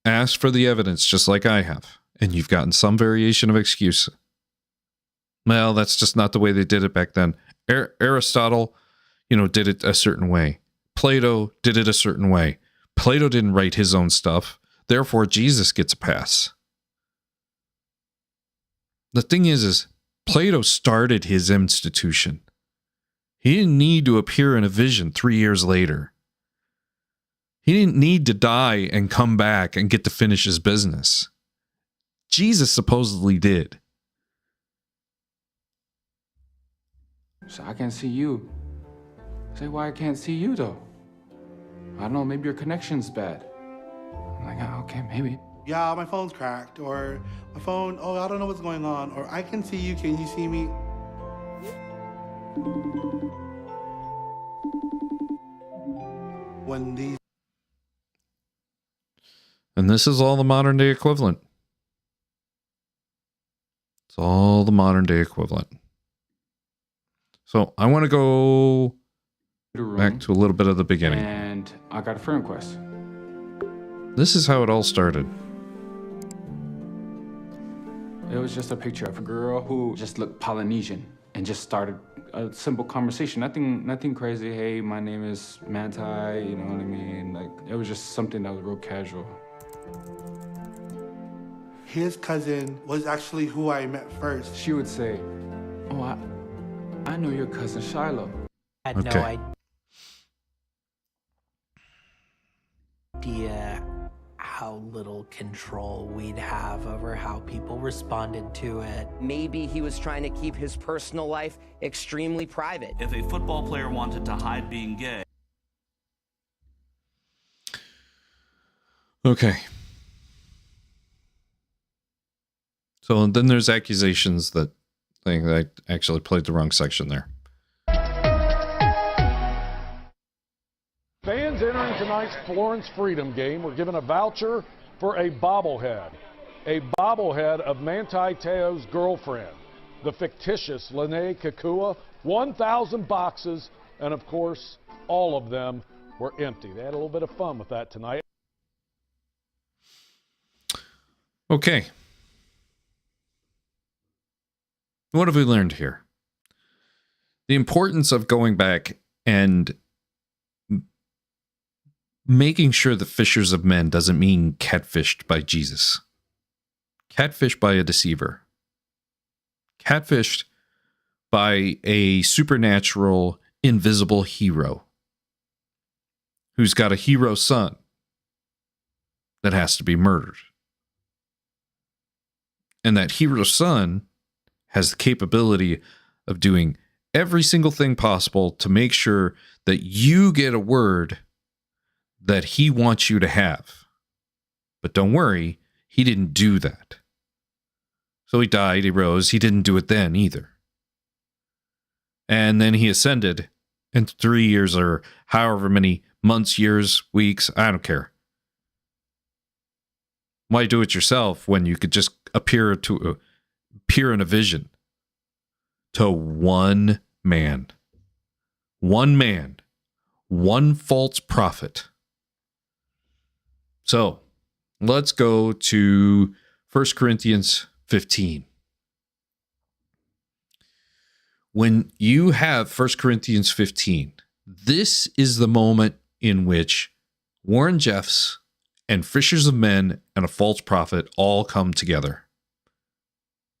asked for the evidence just like I have, and you've gotten some variation of excuse? Well, that's just not the way they did it back then. Aristotle, did it a certain way. Plato did it a certain way. Plato didn't write his own stuff. Therefore, Jesus gets a pass. The thing is Plato started his institution. He didn't need to appear in a vision 3 years later. He didn't need to die and come back and get to finish his business. Jesus supposedly did. So I can't see you. Say why I can't see you though. I don't know, maybe your connection's bad. I'm like, oh, okay, maybe. Yeah, my phone's cracked, or my phone, I don't know what's going on, or I can see you, can you see me? And this is all the modern day equivalent. It's all the modern day equivalent. So I want to go back to a little bit of the beginning. And I got a friend request. This is how it all started. It was just a picture of a girl who just looked Polynesian and just started a simple conversation. Nothing crazy. Hey, my name is Manti, you know what I mean? Like, it was just something that was real casual. His cousin was actually who I met first. She would say, oh, I know your cousin Shiloh. I had no idea how little control we'd have over how people responded to it. Maybe he was trying to keep his personal life extremely private. If a football player wanted to hide being gay. Okay. So then there's accusations that I think I actually played the wrong section there. Fans entering tonight's Florence Freedom game were given a voucher for a bobblehead of Manti Te'o's girlfriend. the fictitious Lennay Kekua, 1,000 boxes, and of course, all of them were empty. They had a little bit of fun with that tonight. Okay. What have we learned here? The importance of going back and making sure that fishers of men doesn't mean catfished by Jesus. Catfished by a deceiver. Catfished by a supernatural, invisible hero who's got a hero son that has to be murdered. And that hero son has the capability of doing every single thing possible to make sure that you get a word that he wants you to have. But don't worry, he didn't do that. So he died, he rose, he didn't do it then either. And then he ascended in 3 years or however many months, years, weeks, I don't care. Why do it yourself when you could just appear in a vision to one man? One man. One false prophet. So, let's go to 1 Corinthians 15. When you have 1 Corinthians 15, this is the moment in which Warren Jeffs and fishers of men and a false prophet all come together.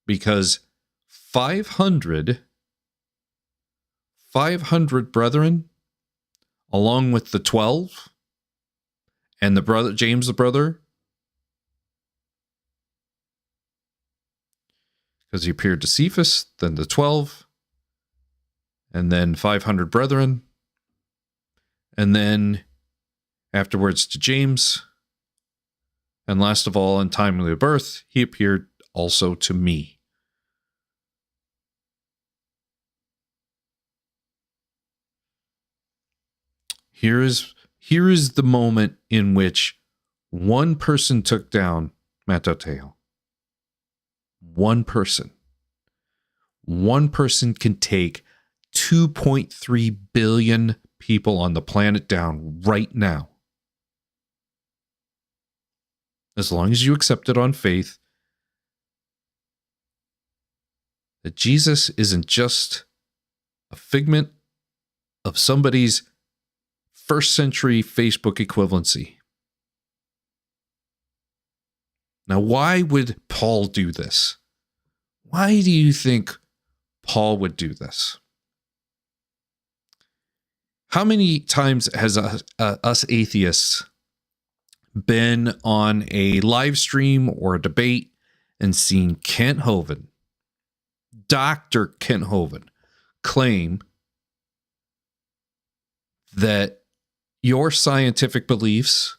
Because 500 brethren, along with the 12, and the brother, James the brother, because he appeared to Cephas, then the 12, and then 500 brethren, and then afterwards to James, and last of all, in timely birth, he appeared also to me. Here is the moment in which one person took down Mattateo. One person. One person can take 2.3 billion people on the planet down right now. As long as you accept it on faith, that Jesus isn't just a figment of somebody's first century Facebook equivalency. Now, why would Paul do this? Why do you think Paul would do this? How many times has us atheists been on a live stream or a debate and seen Kent Hovind, Dr. Kent Hovind, claim that your scientific beliefs,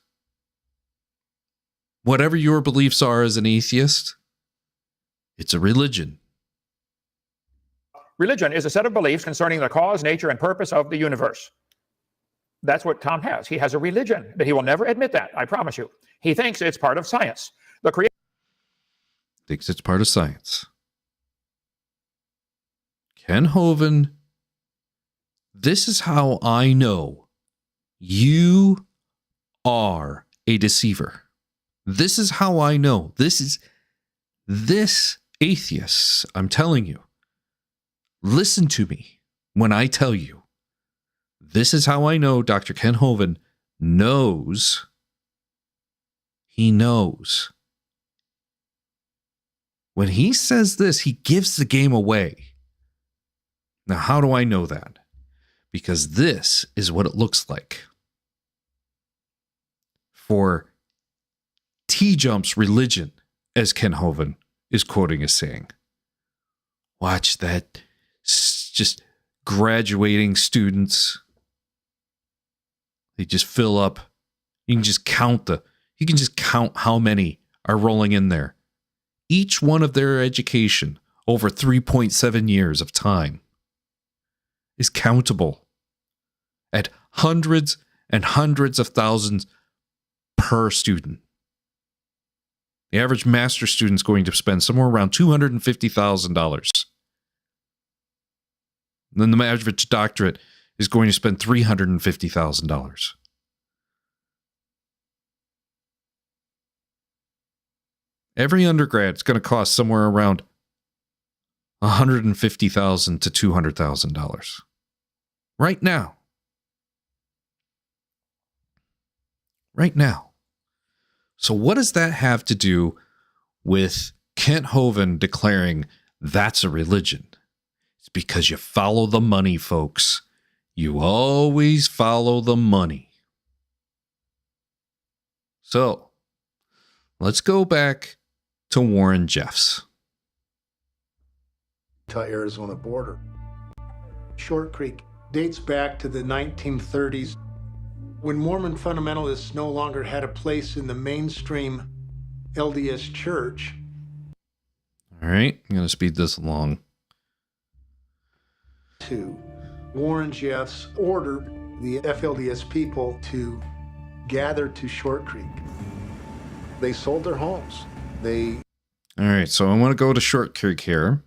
whatever your beliefs are as an atheist, it's a religion. Religion is a set of beliefs concerning the cause, nature, and purpose of the universe. That's what Tom has. He has a religion, but he will never admit that, I promise you. He thinks it's part of science. The creator thinks it's part of science. Ken Hovind, this is how I know you are a deceiver. This is how I know. This atheists, I'm telling you. Listen to me when I tell you. This is how I know Dr. Ken Hovind knows. He knows. When he says this, he gives the game away. Now, how do I know that? Because this is what it looks like for T-Jump's religion, as Ken Hovind is quoting as saying. Watch that. Just graduating students. They just fill up. You can just count how many are rolling in there. Each one of their education over 3.7 years of time is countable at hundreds and hundreds of thousands per student. The average master's student is going to spend somewhere around $250,000 Then the average doctorate is going to spend $350,000. Every undergrad is going to cost somewhere around $150,000 to $200,000 right now. Right now. So what does that have to do with Kent Hovind declaring that's a religion? It's because you follow the money, folks. You always follow the money. So let's go back to Warren Jeffs. Utah-Arizona border. Short Creek dates back to the 1930s, when Mormon fundamentalists no longer had a place in the mainstream LDS church. All right, I'm going to speed this along. Warren Jeffs ordered the FLDS people to gather to Short Creek. They sold their homes. All right, so I want to go to Short Creek here.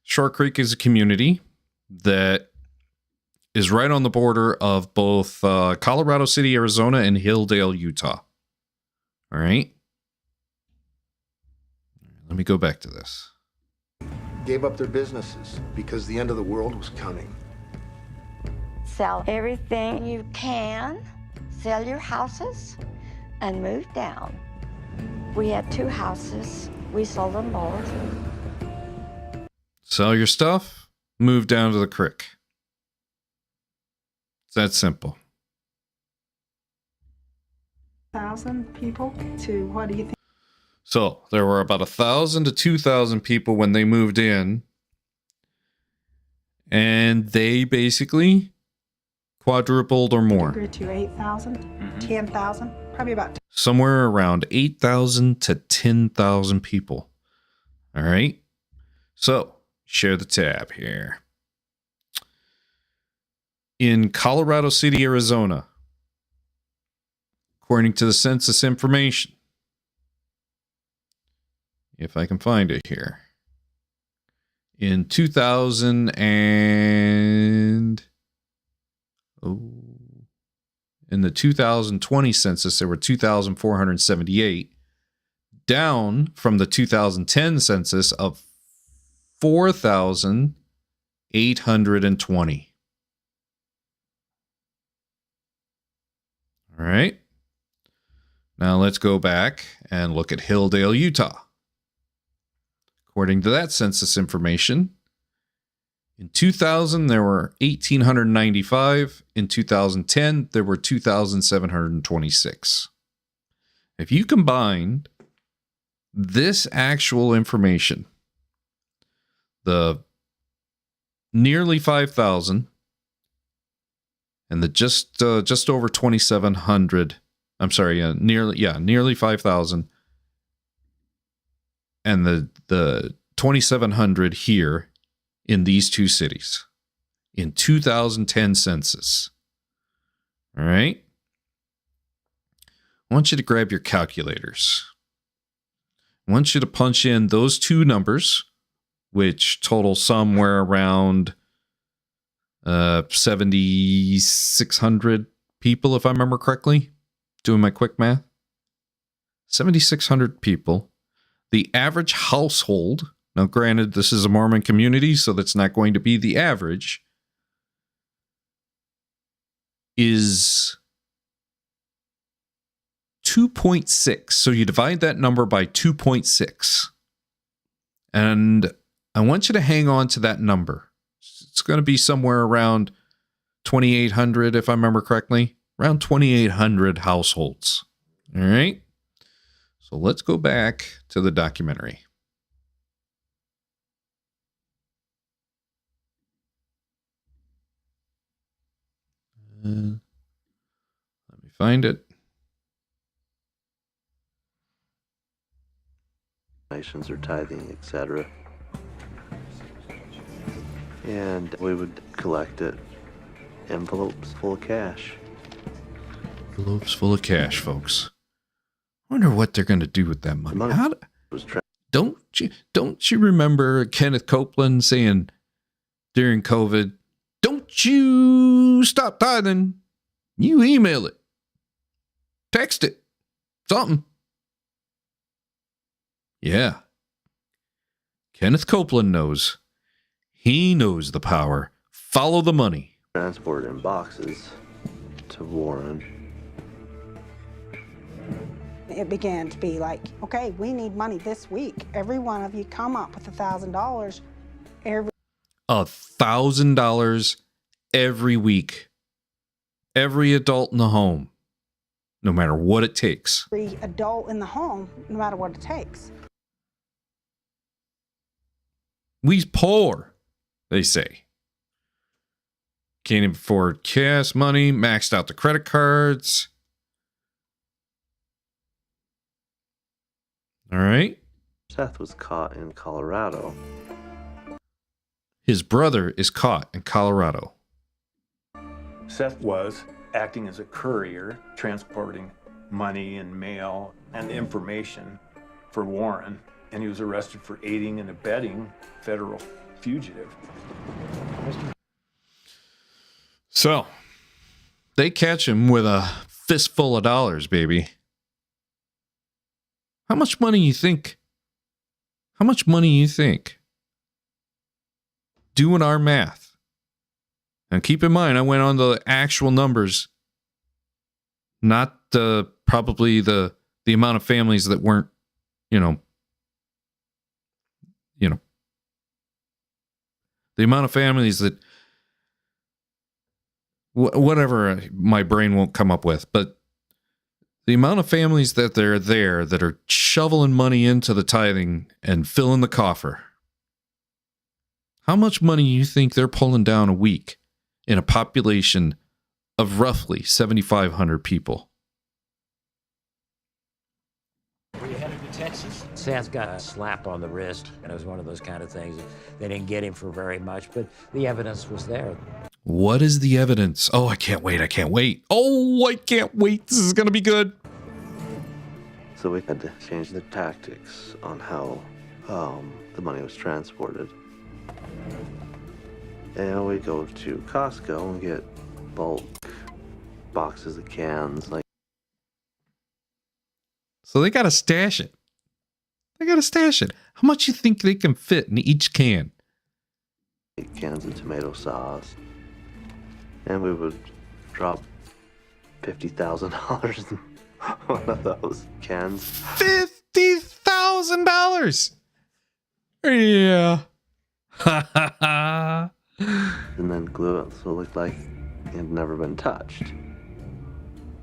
Short Creek is a community that is right on the border of both Colorado City, Arizona, and Hilldale, Utah. All right. Let me go back to this. Gave up their businesses because the end of the world was coming. Sell everything you can, sell your houses, and move down. We had 2 houses. We sold them both. Sell your stuff, move down to the creek. It's that simple. 1,000 people to what do you think? So there were about 1,000 to 2,000 people when they moved in. And they basically quadrupled or more. Grew to 8,000, 10,000, probably about. Somewhere around 8,000 to 10,000 people. All right. So share the tab here. In Colorado City, Arizona, according to the census information, if I can find it here, in 2020 census, there were 2,478, down from the 2010 census of 4,820. All right. Now let's go back and look at Hilldale, Utah. According to that census information, in 2000, there were 1,895. In 2010, there were 2,726. If you combine this actual information, the nearly 5,000 and the just over 2,700, I'm sorry, nearly 5,000, and the 2,700 here in these two cities in 2010 census. All right. I want you to grab your calculators. I want you to punch in those two numbers, which total somewhere around 7,600 people, if I remember correctly, doing my quick math. 7,600 people. The average household, now granted, this is a Mormon community, so that's not going to be the average, is 2.6. So you divide that number by 2.6. And I want you to hang on to that number. It's going to be somewhere around 2,800, if I remember correctly. Around 2,800 households. All right? So let's go back to the documentary. Let me find it. Donations or tithing, etc. And we would collect it, envelopes full of cash. Envelopes full of cash, folks. I wonder what they're going to do with that money. Don't you remember Kenneth Copeland saying during COVID, But you stop tithing. You email it. Text it. Something. Yeah. Kenneth Copeland knows. He knows the power. Follow the money. Transport in boxes to Warren. It began to be like, okay, we need money this week. Every one of you come up with $1,000 every $1,000 every week. Every adult in the home. No matter what it takes. adult in the home, no matter what it takes. We's poor, they say. Can't even afford cash money, maxed out the credit cards. All right. Seth was caught in Colorado. His brother is caught in Colorado. Seth was acting as a courier, transporting money and mail and information for Warren, and he was arrested for aiding and abetting federal fugitive. So, they catch him with a fistful of dollars, baby. How much money you think? How much money you think? Doing our math. And keep in mind, I went on the actual numbers, not probably the amount of families that weren't, the amount of families that whatever my brain won't come up with, but the amount of families that they're there that are shoveling money into the tithing and filling the coffer. How much money do you think they're pulling down a week in a population of roughly 7,500 people? Were you headed to Texas? Seth got a slap on the wrist, and it was one of those kind of things. They didn't get him for very much, but the evidence was there. What is the evidence? Oh, I can't wait. I can't wait. Oh, I can't wait. This is going to be good. So we had to change the tactics on how the money was transported. And we go to Costco and get bulk boxes of cans. So they got to stash it. How much you think they can fit in each can? Cans of tomato sauce. And we would drop $50,000 in one of those cans. $50,000! Yeah. And then glue it so it looked like it had never been touched.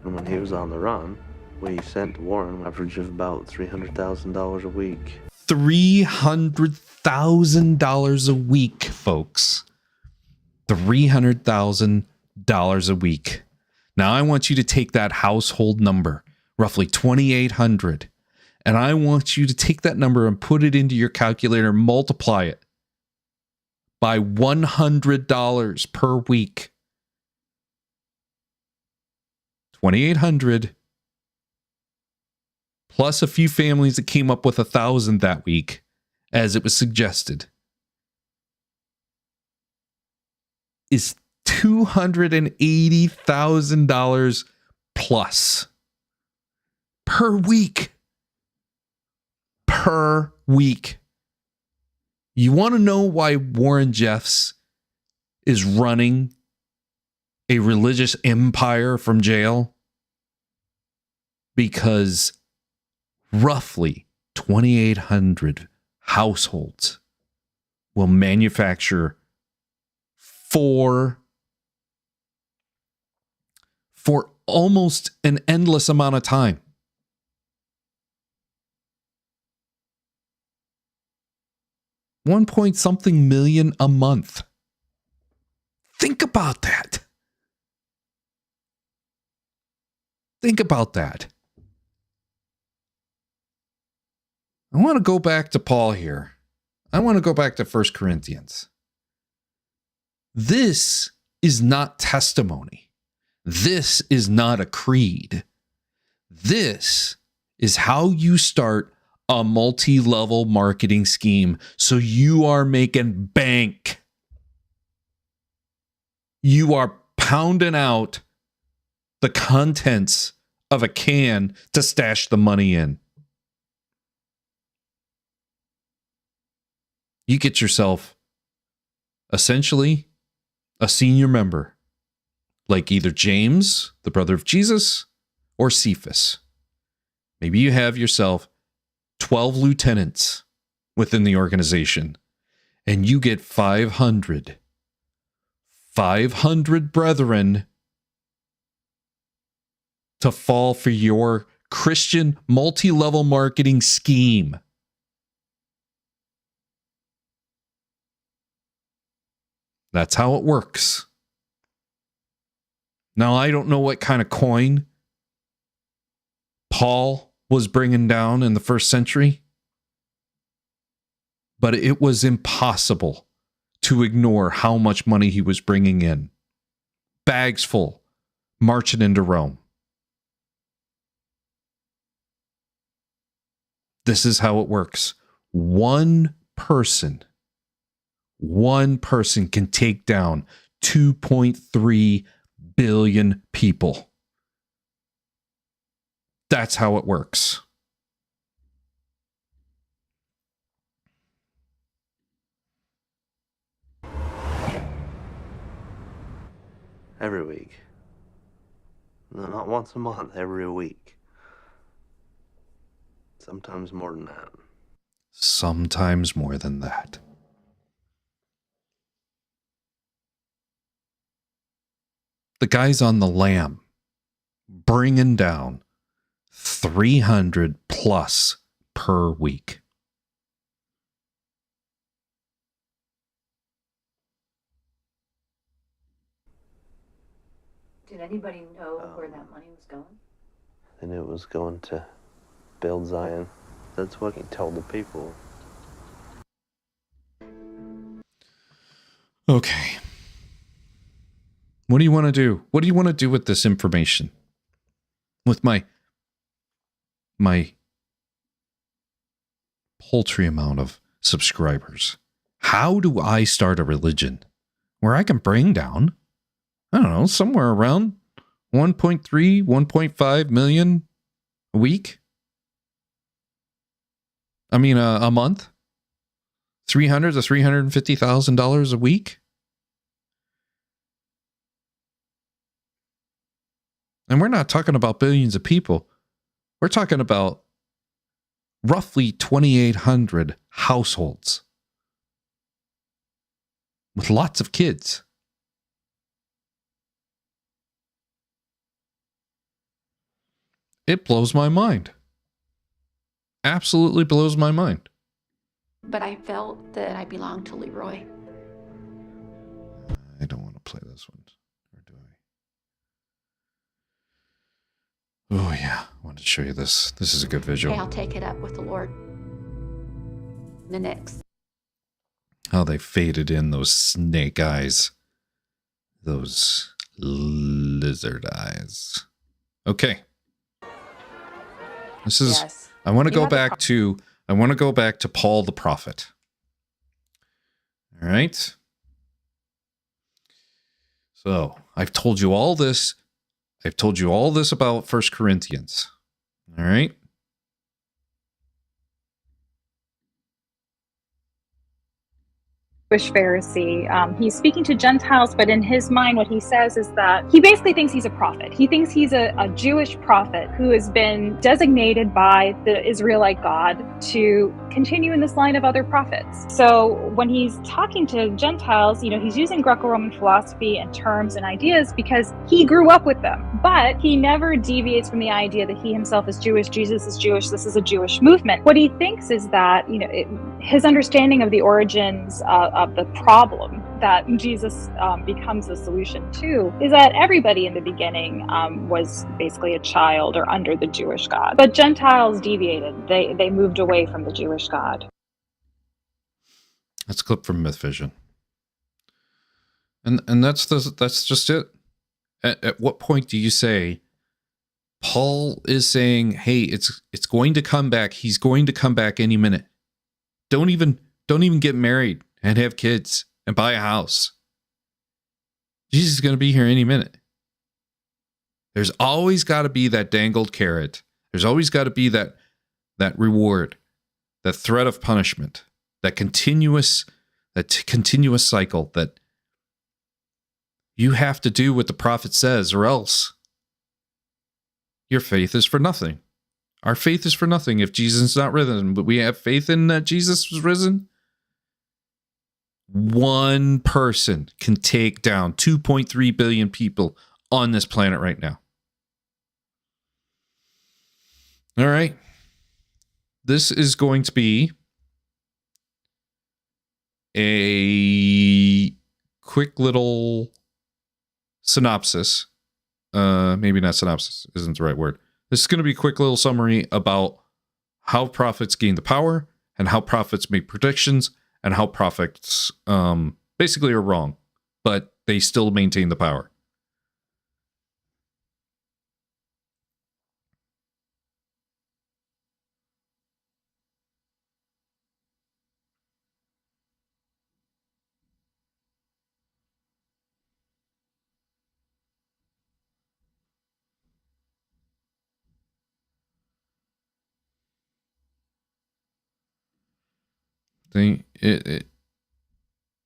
And when he was on the run, we sent Warren an average of about $300,000 a week. $300,000 a week, folks. $300,000 a week. Now I want you to take that household number, roughly 2,800, and I want you to take that number and put it into your calculator, multiply it by $100 per week. 2,800 plus a few families that came up with 1,000 that week, as it was suggested, is $280,000 plus per week. Per week. You want to know why Warren Jeffs is running a religious empire from jail? Because roughly 2,800 households will manufacture for almost an endless amount of time. $1.something million a month. Think about that. Think about that. I want to go back to Paul here. I want to go back to 1 Corinthians. This is not testimony. This is not a creed. This is how you start a multi-level marketing scheme so you are making bank. You are pounding out the contents of a can to stash the money in. You get yourself essentially a senior member, like either James, the brother of Jesus, or Cephas. Maybe you have yourself 12 lieutenants within the organization, and you get 500 brethren to fall for your Christian multi-level marketing scheme. That's how it works. Now, I don't know what kind of coin Paul was bringing down in the first century, but it was impossible to ignore how much money he was bringing in. Bags full, marching into Rome. This is how it works. One person can take down 2.3 billion people. That's how it works. Every week. No, not once a month, every week. Sometimes more than that. Sometimes more than that. The guy's on the lam, bringing down 300 plus per week. Did anybody know where that money was going? And it was going to build Zion. That's what he told the people. Okay. What do you want to do? What do you want to do with this information? With my paltry amount of subscribers. How do I start a religion where I can bring down, I don't know, somewhere around 1.3, 1.5 million a week? I mean, a month? $300,000 to $350,000 a week? And we're not talking about billions of people. We're talking about roughly 2,800 households with lots of kids. It blows my mind. Absolutely blows my mind. But I felt that I belonged to Leroy. I don't want to play this one. Or do I? Oh, yeah. I wanted to show you this. This is a good visual. Okay, I'll take it up with the Lord. The next. How they faded in those snake eyes. Those lizard eyes. Okay. This is, yes. I want to go back to Paul the prophet. All right. So I've told you all this. I've told you all this about 1 Corinthians. All right. Jewish Pharisee. He's speaking to Gentiles, but in his mind, what he says is that he basically thinks he's a prophet. He thinks he's a Jewish prophet who has been designated by the Israelite God to continue in this line of other prophets. So when he's talking to Gentiles, you know, he's using Greco-Roman philosophy and terms and ideas because he grew up with them, but he never deviates from the idea that he himself is Jewish, Jesus is Jewish, this is a Jewish movement. What he thinks is that, you know, his understanding of the origins of the problem that Jesus becomes the solution to is that everybody in the beginning was basically a child or under the Jewish God. But Gentiles deviated. They moved away from the Jewish God. That's a clip from Myth Vision. And that's just it. At what point do you say Paul is saying, hey, it's going to come back. He's going to come back any minute. Don't even get married and have kids and buy a house. Jesus is going to be here any minute. There's always got to be that dangled carrot. There's always got to be that reward, that threat of punishment, that continuous cycle that you have to do what the prophet says, or else your faith is for nothing. Our faith is for nothing if Jesus is not risen. But we have faith in that Jesus was risen. One person can take down 2.3 billion people on this planet right now. All right. This is going to be a quick little synopsis. Maybe not synopsis isn't the right word. This is going to be a quick little summary about how prophets gain the power and how prophets make predictions and how prophets basically are wrong, but they still maintain the power.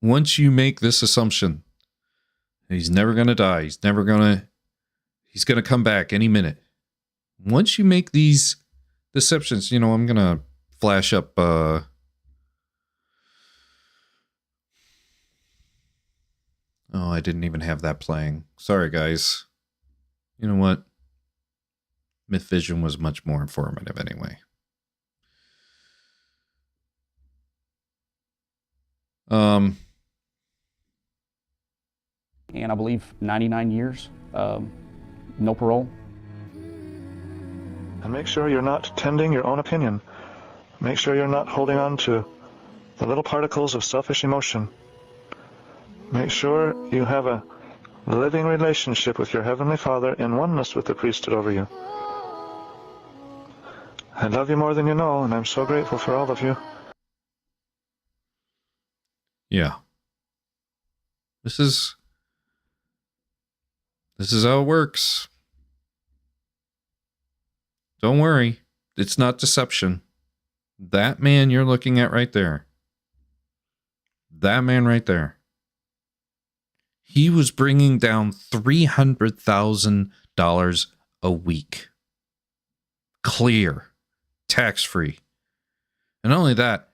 Once you make this assumption, he's never going to die. He's going to come back any minute. Once you make these deceptions, I'm going to flash up, oh, I didn't even have that playing. Sorry, guys. You know what? Myth Vision was much more informative anyway. And I believe 99 years, no parole. And make sure you're not tending your own opinion. Make sure you're not holding on to the little particles of selfish emotion. Make sure you have a living relationship with your Heavenly Father in oneness with the priesthood over you. I love you more than you know, and I'm so grateful for all of you. Yeah. This is how it works. Don't worry. It's not deception. That man you're looking at right there. That man right there. He was bringing down $300,000 a week. Clear. Tax-free. And not only that,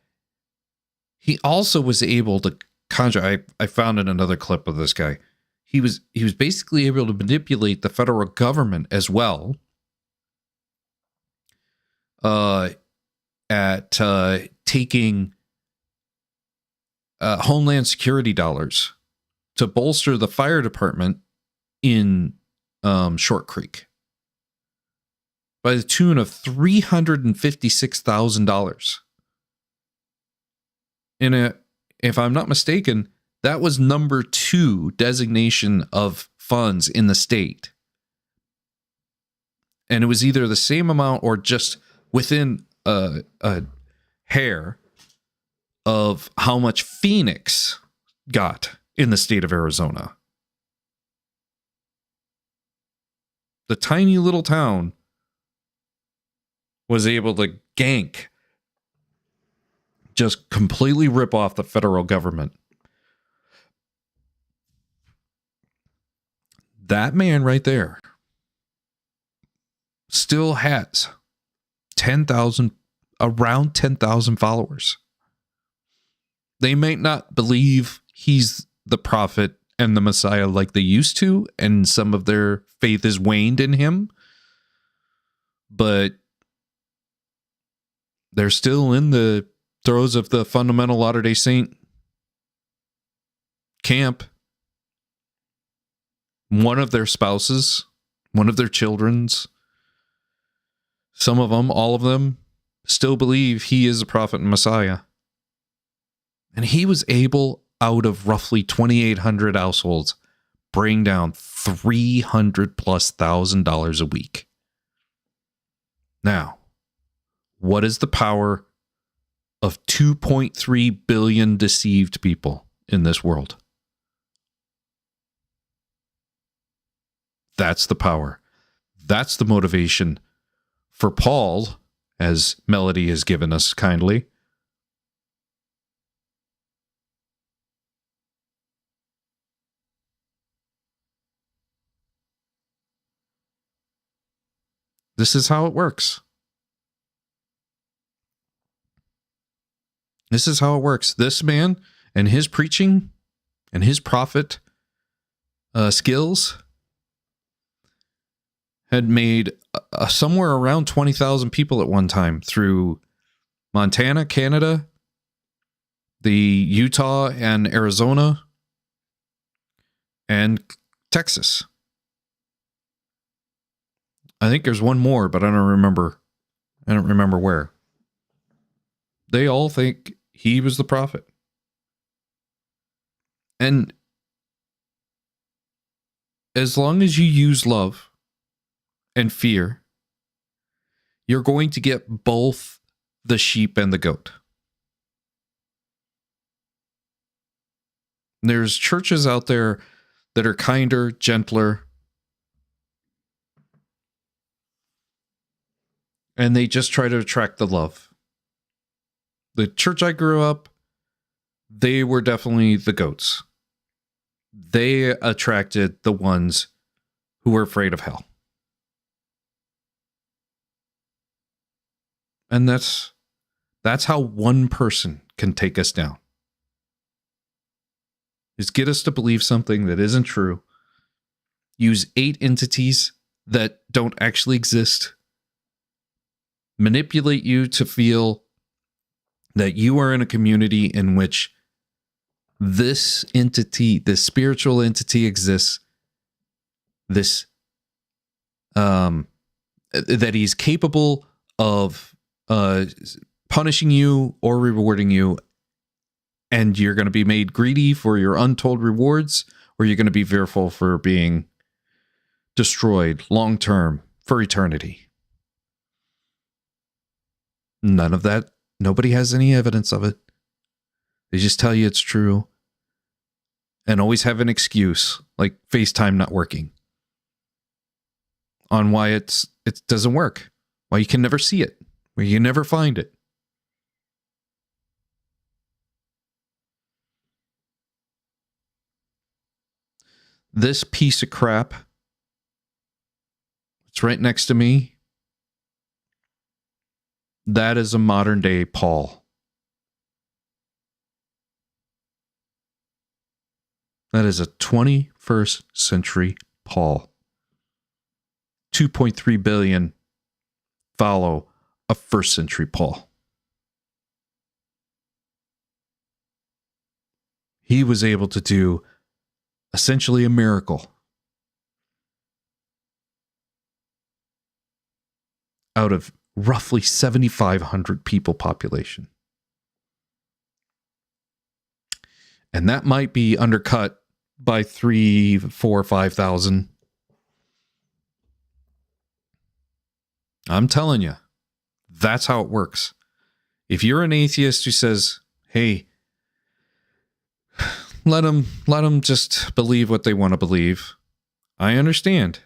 he also was able to conjure. I found in another clip of this guy. He was basically able to manipulate the federal government as well at taking Homeland Security dollars to bolster the fire department in Short Creek by the tune of $356,000. If I'm not mistaken, that was number 2 designation of funds in the state. And it was either the same amount or just within a hair of how much Phoenix got in the state of Arizona. The tiny little town was able to gank, just completely rip off the federal government. That man right there still has around 10,000 followers. They might not believe he's the prophet and the Messiah like they used to, and some of their faith is waned in him, but they're still in the throes of the fundamental Latter-day Saint camp. One of their spouses, one of their children's, some of them, all of them, still believe he is a prophet and Messiah. And he was able, out of roughly 2,800 households, bring down $300,000+ a week. Now, what is the power of 2.3 billion deceived people in this world? That's the power. That's the motivation for Paul, as Melody has given us kindly. This is how it works. This is how it works. This man and his preaching and his prophet skills had made somewhere around 20,000 people at one time through Montana, Canada, the Utah and Arizona, and Texas. I think there's one more, but I don't remember. I don't remember where. They all think he was the prophet. And as long as you use love and fear, you're going to get both the sheep and the goat. There's churches out there that are kinder, gentler, and they just try to attract the love. The church I grew up, they were definitely the goats. They attracted the ones who were afraid of hell. And that's how one person can take us down. Is get us to believe something that isn't true. Use 8 entities that don't actually exist. Manipulate you to feel that you are in a community in which this entity, this spiritual entity exists, this that he's capable of punishing you or rewarding you, and you're going to be made greedy for your untold rewards, or you're going to be fearful for being destroyed long term for eternity. None of that. Nobody has any evidence of it. They just tell you it's true and always have an excuse, like FaceTime not working, on why it doesn't work, why you can never see it, why you never find it. This piece of crap, it's right next to me. That is a modern day Paul. That is a 21st century Paul. 2.3 billion follow a first century Paul. He was able to do essentially a miracle out of roughly 7,500 people population. And that might be undercut by 3, 4, 5,000. I'm telling you, that's how it works. If you're an atheist who says, hey, let them just believe what they want to believe, I understand.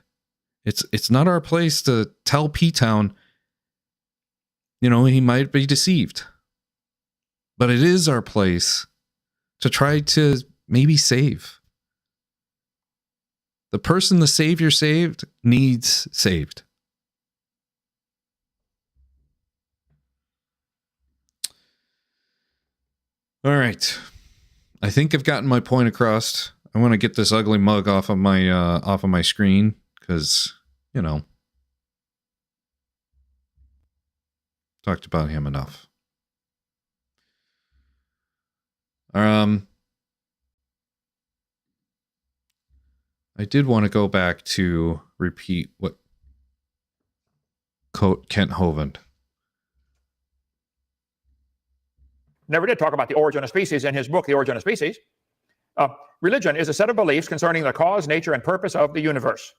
It's not our place to tell P-Town, he might be deceived. But it is our place to try to maybe save. The person the Savior saved needs saved. All right. I think I've gotten my point across. I want to get this ugly mug off of my screen because, talked about him enough. I did want to go back to repeat what Kent Hovind. Never did talk about the origin of species in his book, The Origin of Species. Religion is a set of beliefs concerning the cause, nature, and purpose of the universe.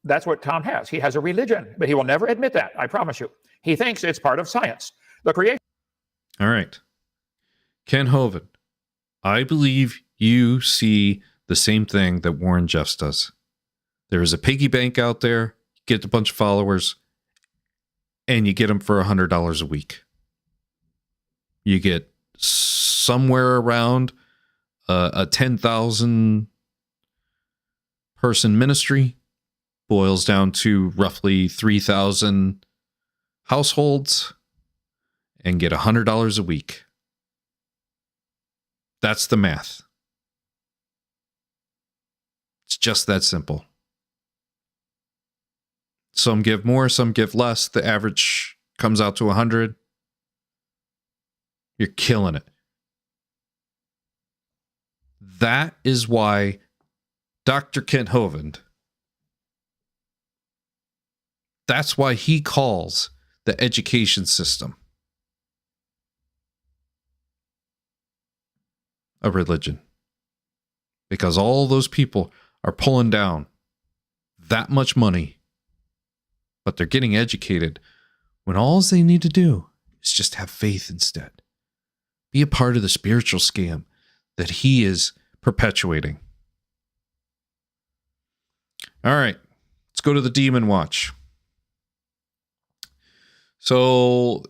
That's what Tom has. He has a religion, but he will never admit that, I promise you. He thinks it's part of science. The creation. All right. Ken Hovind, I believe you see the same thing that Warren Jeffs does. There is a piggy bank out there. Get a bunch of followers, and you get them for $100 a week. You get somewhere around a 10,000 person ministry, boils down to roughly 3,000 households, and get $100 a week. That's the math. It's just that simple. Some give more, some give less. The average comes out to 100. You're killing it. That is why Dr. Kent Hovind, that's why he calls the education system a religion. Because all those people are pulling down that much money, but they're getting educated when all they need to do is just have faith instead. Be a part of the spiritual scam that he is perpetuating. All right, let's go to the Demon Watch. So,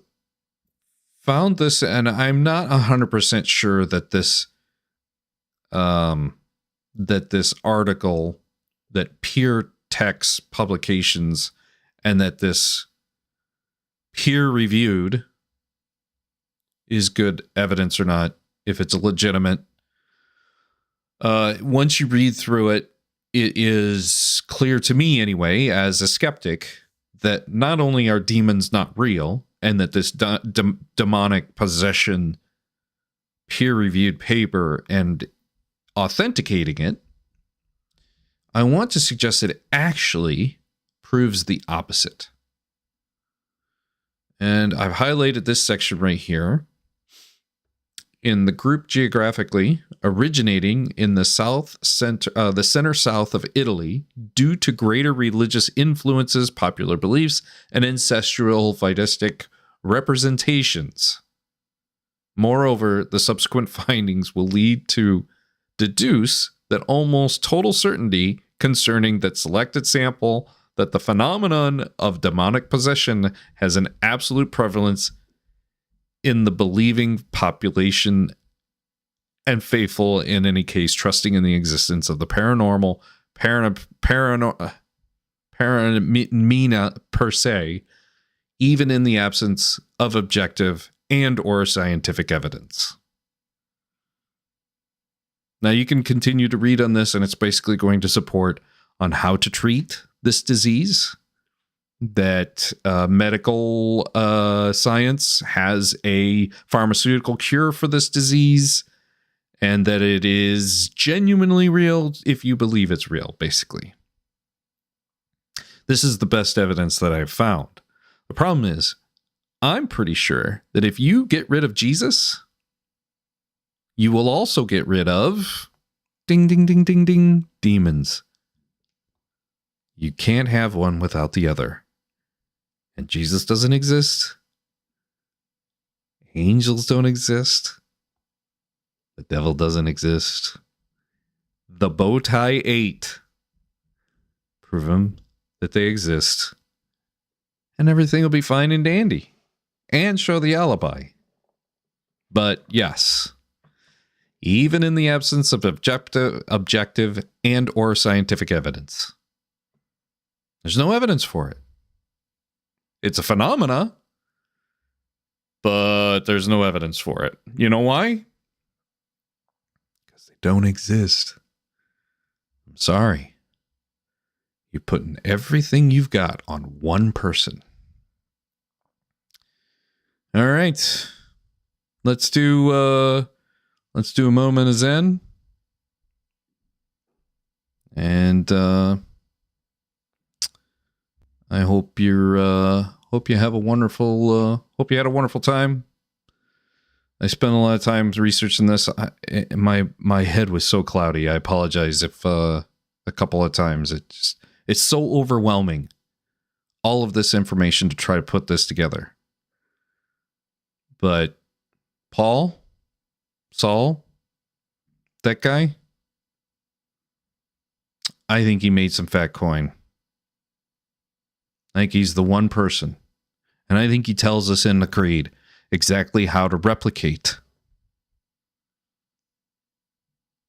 found this, and I'm not 100% sure that this article, that Peer Text Publications, and that this peer-reviewed is good evidence or not, if it's legitimate. Once you read through it, it is clear to me anyway, as a skeptic, that not only are demons not real, and that this demonic possession peer-reviewed paper and authenticating it, I want to suggest that it actually proves the opposite. And I've highlighted this section right here. In the group geographically originating in the center south of Italy due to greater religious influences, popular beliefs, and ancestral Vedistic representations. Moreover, the subsequent findings will lead to deduce that almost total certainty concerning that selected sample that the phenomenon of demonic possession has an absolute prevalence in the believing population and faithful, in any case, trusting in the existence of the paranormal, paramina per se, even in the absence of objective and or scientific evidence. Now you can continue to read on this, and it's basically going to support on how to treat this disease, that medical science has a pharmaceutical cure for this disease, and that it is genuinely real if you believe it's real, basically. This is the best evidence that I've found. The problem is, I'm pretty sure that if you get rid of Jesus, you will also get rid of ding, ding, ding, ding, ding, demons. You can't have one without the other. And Jesus doesn't exist. Angels don't exist. The devil doesn't exist. The bow tie 8. Prove them that they exist. And everything will be fine and dandy. And show the alibi. But yes, even in the absence of objective and or scientific evidence, there's no evidence for it. It's a phenomena, but there's no evidence for it. You know why? Because they don't exist. I'm sorry. You're putting everything you've got on one person. All right. Let's do a moment of Zen. And I hope you have a wonderful hope you had a wonderful time. I spent a lot of time researching this. My head was so cloudy. I apologize if a couple of times it's so overwhelming, all of this information to try to put this together. But Saul, that guy, I think he made some fat coin. I think he's the one person. And I think he tells us in the creed exactly how to replicate.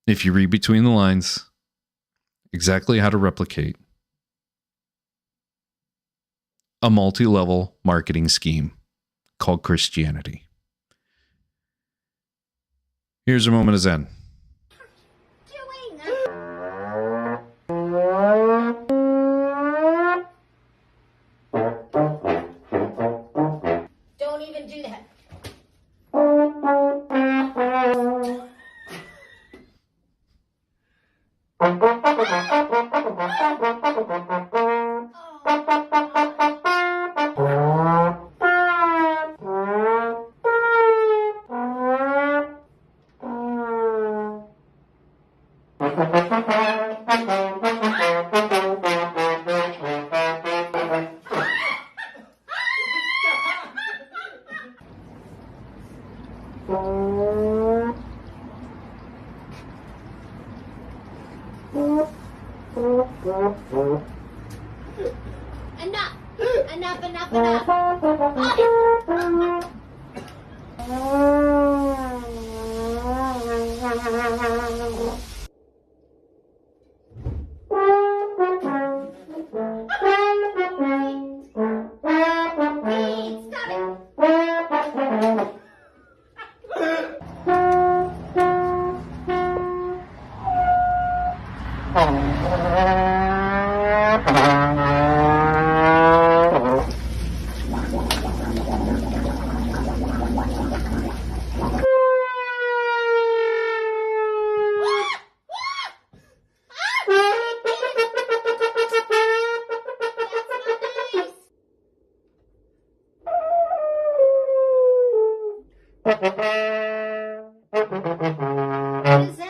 If you read between the lines, exactly how to replicate a multi-level marketing scheme called Christianity. Here's a moment of Zen. Don't even do that. Enough! Enough, enough, enough! What is